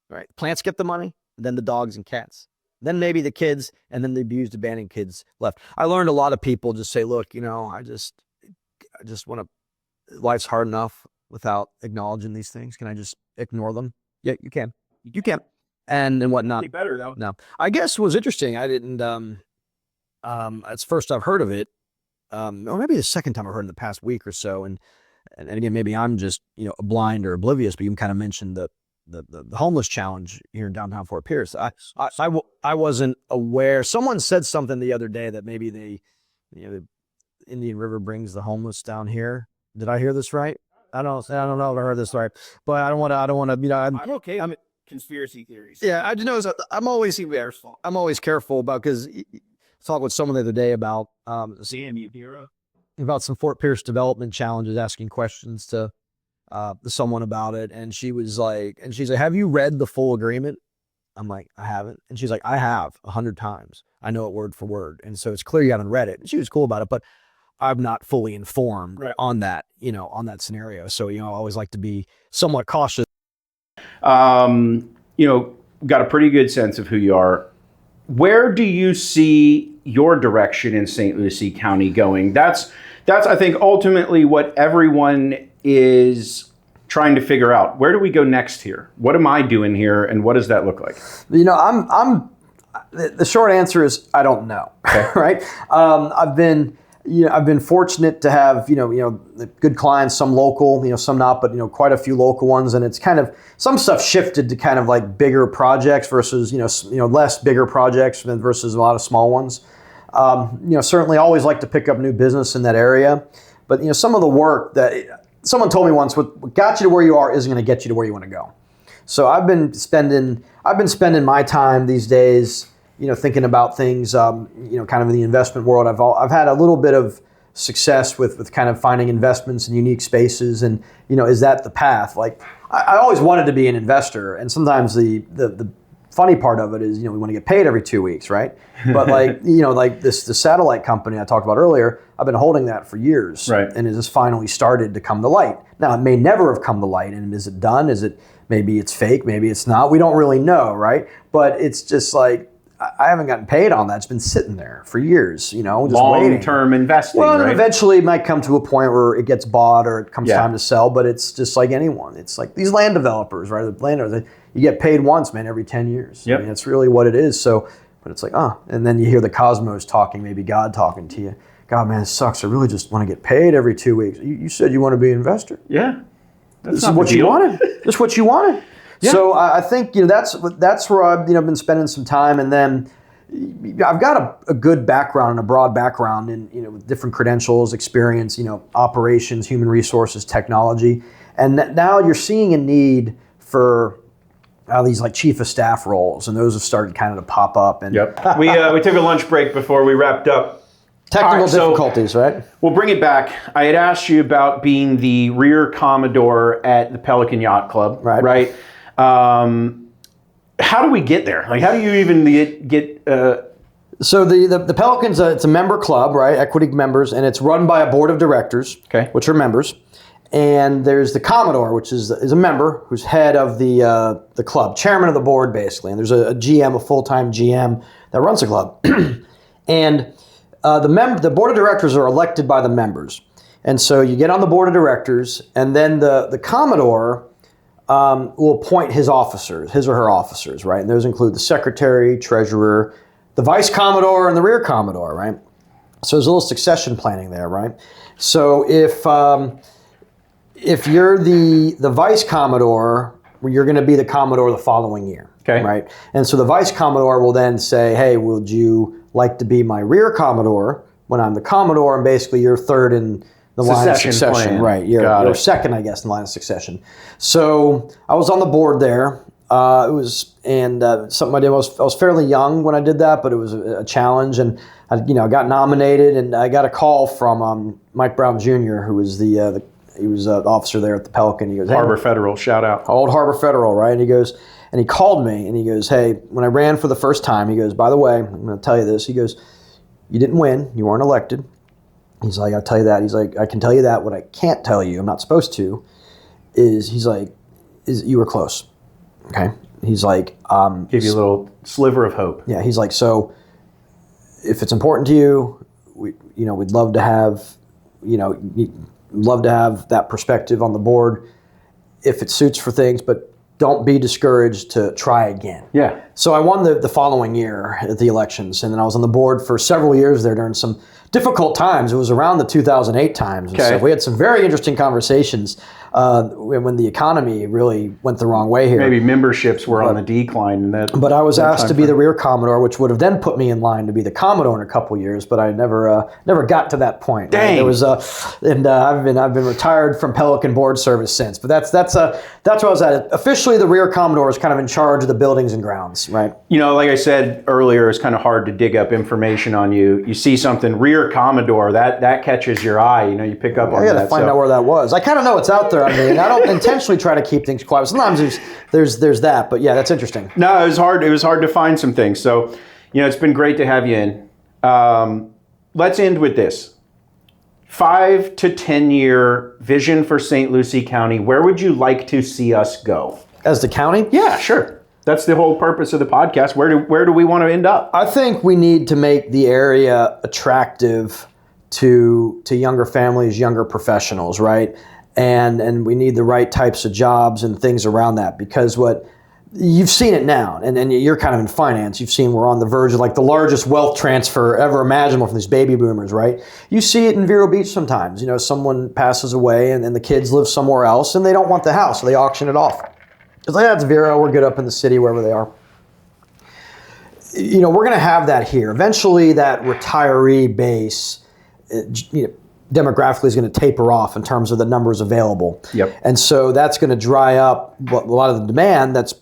right? Plants get the money, then the dogs and cats, then maybe the kids, and then the abused, abandoned kids left. I learned a lot of people just say, look, I just want to, life's hard enough. without acknowledging these things? Can I just ignore them? Yeah, you can. You can. And whatnot. Better though. No, I guess what was interesting. I didn't. It's first I've heard of it. Or maybe the second time I've heard in the past week or so. And again, maybe I'm just blind or oblivious. But you kind of mentioned the homeless challenge here in downtown Fort Pierce. I wasn't aware. Someone said something the other day that maybe the Indian River brings the homeless down here. Did I hear this right? I don't know if I heard this right, but I don't want to. I'm okay. I'm conspiracy theories. Yeah, I just know I'm always careful about, because I talked with someone the other day about about some Fort Pierce development challenges, asking questions to someone about it, and she's like, have you read the full agreement? I'm like, I haven't. And she's like, I have 100 times. I know it word for word. And so it's clear you haven't read it. And she was cool about it, but I'm not fully informed on that, on that scenario. So, I always like to be somewhat cautious. Got a pretty good sense of who you are. Where do you see your direction in St. Lucie County going? That's I think ultimately what everyone is trying to figure out. Where do we go next here? What am I doing here, and what does that look like? The short answer is I don't know. Okay. Right? I've been fortunate to have good clients, some local, some not, but quite a few local ones, and it's kind of some stuff shifted to kind of like bigger projects versus less bigger projects versus a lot of small ones. Certainly always like to pick up new business in that area, but some of the work that someone told me once, what got you to where you are isn't going to get you to where you want to go. So I've been spending my time these days, thinking about things, kind of in the investment world. I've had a little bit of success with kind of finding investments in unique spaces, and is that the path? Like I always wanted to be an investor, and sometimes the funny part of it is we want to get paid every 2 weeks, right? But like the satellite company I talked about earlier, I've been holding that for years, right? And it has finally started to come to light. Now it may never have come to light, and is it done? Is it maybe it's fake? Maybe it's not. We don't really know, right? But it's just like I haven't gotten paid on that. It's been sitting there for years, just long-term investing. Well, right? And eventually it might come to a point where it gets bought or it comes time to sell. But it's just like anyone. It's like these land developers, right? The landowners, you get paid once, man, every 10 years. Yep. I mean, that's really what it is. So, but it's like, and then you hear the cosmos talking, maybe God talking to you. God, man, it sucks. I really just want to get paid every 2 weeks. You said you want to be an investor. Yeah. This is what you wanted. This is what you wanted. Yeah. So I think that's where I've been spending some time, and then I've got a good background and a broad background in with different credentials, experience, operations, human resources, technology, and now you're seeing a need for these like chief of staff roles, and those have started kind of to pop up. And we took a lunch break before we wrapped up. Technical difficulties, right? We'll bring it back. I had asked you about being the rear Commodore at the Pelican Yacht Club, right? How do we get there? Like, how do you even get? So the Pelicans, it's a member club, right? Equity members, and it's run by a board of directors, which are members. And there's the Commodore, which is a member who's head of the club, chairman of the board, basically. And there's a GM, a full-time GM that runs the club. And the board of directors are elected by the members. And so you get on the board of directors, and then the Commodore will appoint his or her officers, right? And those include the secretary, treasurer, the vice Commodore, and the rear Commodore, right? So there's a little succession planning there, right? So if you're the vice Commodore, you're going to be the Commodore the following year, right? And so the vice Commodore will then say, hey, would you like to be my rear Commodore when I'm the Commodore? And basically you're third in the line of succession, plan. Right? You're second, I guess, in line of succession. So I was on the board there. It was something I did. I was fairly young when I did that, but it was a challenge, and I got nominated, and I got a call from Mike Brown Jr., who was the officer there at the Pelican. He goes, Harbor Federal, shout out. Old Harbor Federal, right? And he goes, and he called me, and he goes, hey, when I ran for the first time, he goes, by the way, I'm going to tell you this. He goes, you didn't win. You weren't elected. He's like, I'll tell you that. He's like, I can tell you that. What I can't tell you, I'm not supposed to, is you were close. Okay. He's like, give you a little sliver of hope. Yeah. He's like, so if it's important to you, we'd love to have, love to have that perspective on the board if it suits for things, but don't be discouraged to try again. Yeah. So I won the following year at the elections, and then I was on the board for several years there during some difficult times. It was around the 2008 times. And so we had some very interesting conversations when the economy really went the wrong way here. Maybe memberships were on the decline. But I was asked to be the rear Commodore, which would have then put me in line to be the Commodore in a couple years. But I never got to that point. Dang. Right? There was I've been retired from Pelican board service since. But that's where I was at. Officially, the rear Commodore is kind of in charge of the buildings and grounds, right? You know, like I said earlier, it's kind of hard to dig up information on you. You see something rear Commodore that catches your eye. You know, you pick up on that. I got to find out where that was. I kind of know it's out there. I mean, I don't intentionally try to keep things quiet. Sometimes there's that, but yeah, that's interesting. No, it was hard. It was hard to find some things. So, you know, it's been great to have you in. Let's end with this: 5 to 10 year vision for St. Lucie County. Where would you like to see us go? As the county? Yeah, sure. That's the whole purpose of the podcast. Where do we want to end up? I think we need to make the area attractive to younger families, younger professionals, right? And we need the right types of jobs and things around that, because what you've seen it now, and you're kind of in finance, you've seen we're on the verge of like the largest wealth transfer ever imaginable from these baby boomers, right? You see it in Vero Beach sometimes. You know, someone passes away and the kids live somewhere else and they don't want the house, so they auction it off. It's like, that's Vero, we're good up in the city, wherever they are. You know, we're going to have that here. Eventually, that retiree base, demographically is going to taper off in terms of the numbers available. Yep. And so that's going to dry up a lot of the demand that's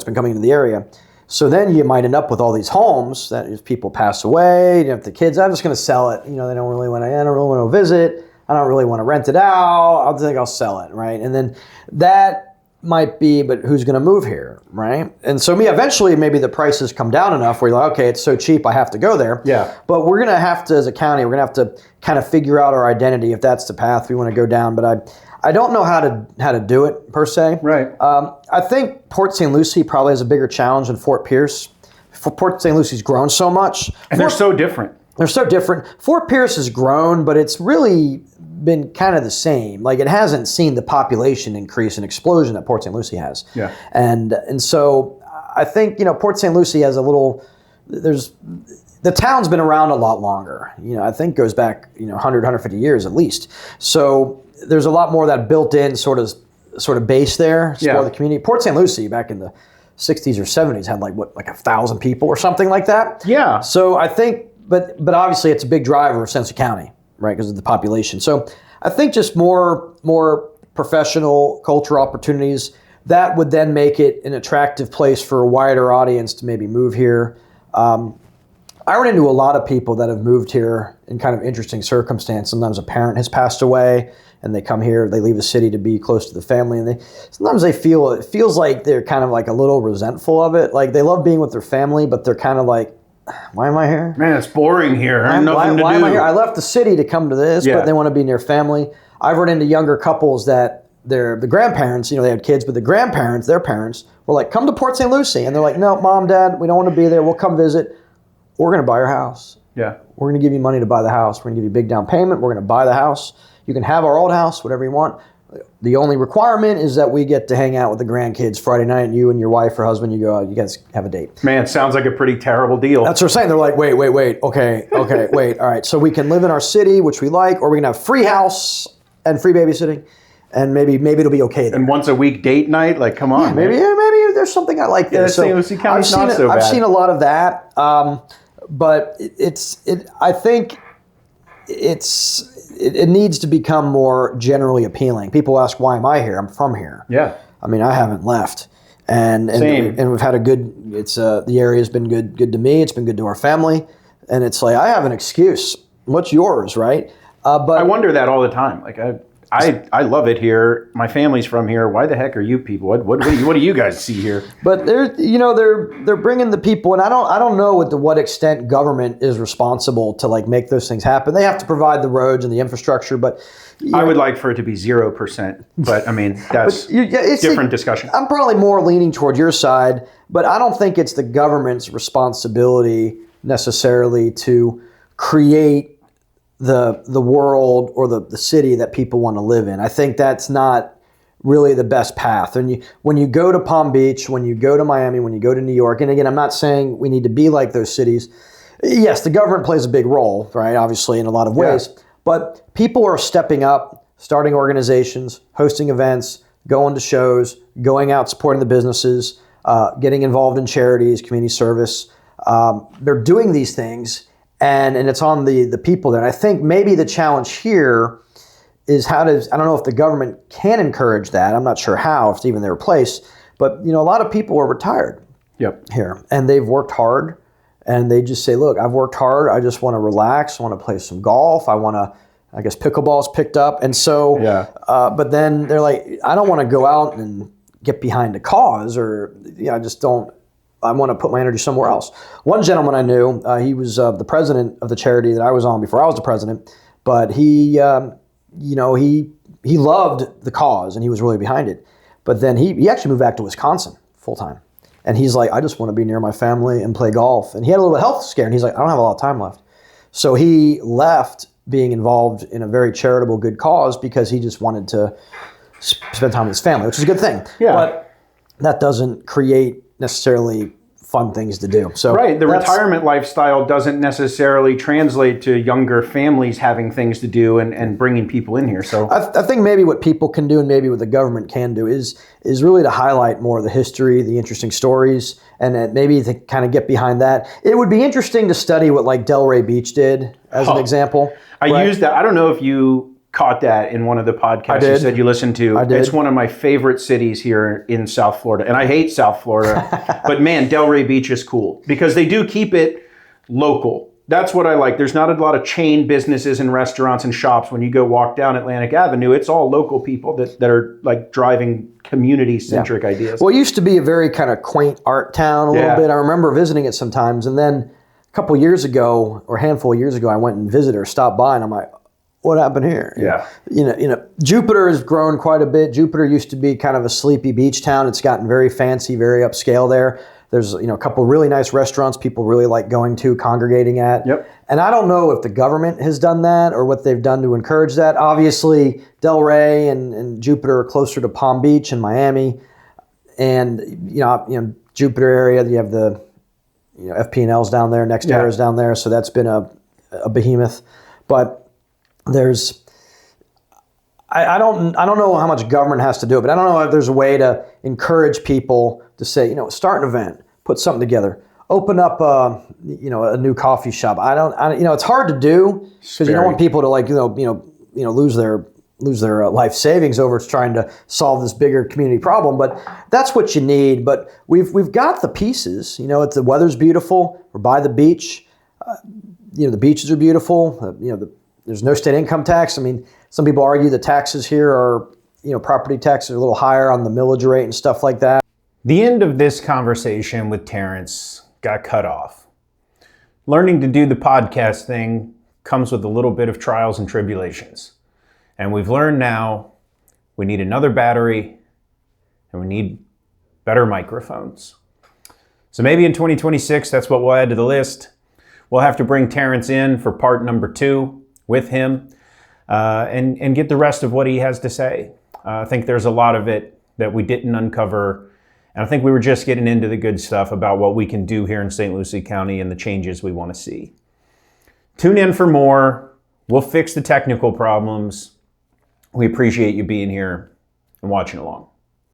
been coming into the area. So then you might end up with all these homes that if people pass away, you have the kids, I'm just going to sell it. You know, I don't really want to visit. I don't really want to rent it out. I think I'll sell it, right? And then that might be, but who's going to move here, right? And so eventually maybe the prices come down enough where you're like, okay, it's so cheap, I have to go there. Yeah. But we're going to have to, as a county, we're going to have to kind of figure out our identity if that's the path we want to go down. But I don't know how to do it per se. Right. I think Port St. Lucie probably has a bigger challenge than Fort Pierce. Port St. Lucie's grown so much. And they're so different. They're so different. Fort Pierce has grown, but it's really been kind of the same. Like, it hasn't seen the population increase and explosion that Port St. Lucie has. Yeah. And so I think, you know, Port St. Lucie has the town's been around a lot longer. You know, I think goes back, 100, 150 years at least. So there's a lot more of that built-in sort of base there for the community. Port St. Lucie back in the 60s or 70s had like 1,000 people or something like that. Yeah. So I think, but obviously it's a big driver of Central County, right, because of the population. So I think just more professional cultural opportunities that would then make it an attractive place for a wider audience to maybe move here. I run into a lot of people that have moved here in kind of interesting circumstance. Sometimes a parent has passed away and they come here, they leave the city to be close to the family, and sometimes it feels like they're kind of like a little resentful of it. Like, they love being with their family, but they're kind of like, why am I here? Man, it's boring here. I have nothing to do. Why am I here? I left the city to come to this, but they want to be near family. I've run into younger couples that the grandparents, they had kids, but the grandparents, their parents, were like, come to Port St. Lucie. And they're like, no, Mom, Dad, we don't want to be there. We'll come visit. We're going to buy your house. Yeah. We're going to give you money to buy the house. We're going to give you a big down payment. We're going to buy the house. You can have our old house, whatever you want. The only requirement is that we get to hang out with the grandkids Friday night, and you and your wife or husband, you go out, you guys have a date. Man, sounds like a pretty terrible deal. That's what they're saying. They're like, wait, okay, wait, all right. So we can live in our city, which we like, or we can have free house and free babysitting, and maybe it'll be okay there. And once a week date night, like, come on. Maybe there's something I like there. Yeah, St. Lucie County's not so bad. I've seen a lot of that, but I think it needs to become more generally appealing. People ask, why am I here? I'm from here. Yeah. I mean, I haven't left. And we've had the area's been good to me. It's been good to our family. And it's like, I have an excuse. What's yours, right? But I wonder that all the time. Like, I love it here. My family's from here. Why the heck are you people? What do you guys see here? But they're bringing the people, and I don't know to what extent government is responsible to like make those things happen. They have to provide the roads and the infrastructure, but I would like for it to be 0%. But I mean, that's it's different discussion. I'm probably more leaning toward your side, but I don't think it's the government's responsibility necessarily to create the world or the city that people want to live in. I think that's not really the best path. And when you go to Palm Beach, when you go to Miami, when you go to New York, and again, I'm not saying we need to be like those cities. Yes, the government plays a big role, right? Obviously, in a lot of ways. Yeah. But people are stepping up, starting organizations, hosting events, going to shows, going out supporting the businesses, getting involved in charities, community service. They're doing these things, and it's on the people there. And I think maybe the challenge here is I don't know if the government can encourage that. I'm not sure how, if it's even their place. But a lot of people are retired here, and they've worked hard, and they just say, look, I've worked hard. I just want to relax. I want to play some golf. I guess pickleball's picked up. And so, but then they're like, I don't want to go out and get behind a cause, or I just don't. I want to put my energy somewhere else. One gentleman I knew, he was the president of the charity that I was on before I was the president, but he loved the cause and he was really behind it. But then he actually moved back to Wisconsin full time. And he's like, I just want to be near my family and play golf. And he had a little health scare, and he's like, I don't have a lot of time left. So he left being involved in a very charitable good cause because he just wanted to spend time with his family, which is a good thing. Yeah. But that doesn't create necessarily fun things to do. So right, the retirement lifestyle doesn't necessarily translate to younger families having things to do and bringing people in here. So I think maybe what people can do and maybe what the government can do is really to highlight more of the history, the interesting stories, and maybe to kind of get behind that. It would be interesting to study what like Delray Beach did as an example. I used that. I don't know if you caught that in one of the podcasts you said you listened to. I did. It's one of my favorite cities here in South Florida. And I hate South Florida. But man, Delray Beach is cool because they do keep it local. That's what I like. There's not a lot of chain businesses and restaurants and shops. When you go walk down Atlantic Avenue, it's all local people that are like driving community-centric ideas. Well, it used to be a very kind of quaint art town a little bit. I remember visiting it sometimes. And then a couple years ago, or a handful of years ago, I went and visited or stopped by, and I'm like, what happened here? Yeah. Jupiter has grown quite a bit. Jupiter used to be kind of a sleepy beach town. It's gotten very fancy, very upscale there. There's a couple really nice restaurants people really like going to, congregating at. Yep. And I don't know if the government has done that or what they've done to encourage that. Obviously, Delray and Jupiter are closer to Palm Beach and Miami, and Jupiter area. You have the FP&L's down there, Next Era's down there, so that's been a behemoth, but. I don't know how much government has to do it, but I don't know if there's a way to encourage people to say, start an event, put something together, open up a new coffee shop. It's hard to do because you don't want people to lose their life savings over trying to solve this bigger community problem. But that's what you need. But we've got the pieces. The weather's beautiful. We're by the beach. The beaches are beautiful. There's no state income tax. I mean, some people argue the taxes here are, property taxes are a little higher on the millage rate and stuff like that. The end of this conversation with Terrence got cut off. Learning to do the podcast thing comes with a little bit of trials and tribulations. And we've learned now we need another battery and we need better microphones. So maybe in 2026, that's what we'll add to the list. We'll have to bring Terrence in for part number 2 with him and get the rest of what he has to say. I think there's a lot of it that we didn't uncover, and I think we were just getting into the good stuff about what we can do here in St. Lucie County and the changes we want to see. Tune in for more. We'll fix the technical problems. We appreciate you being here and watching along.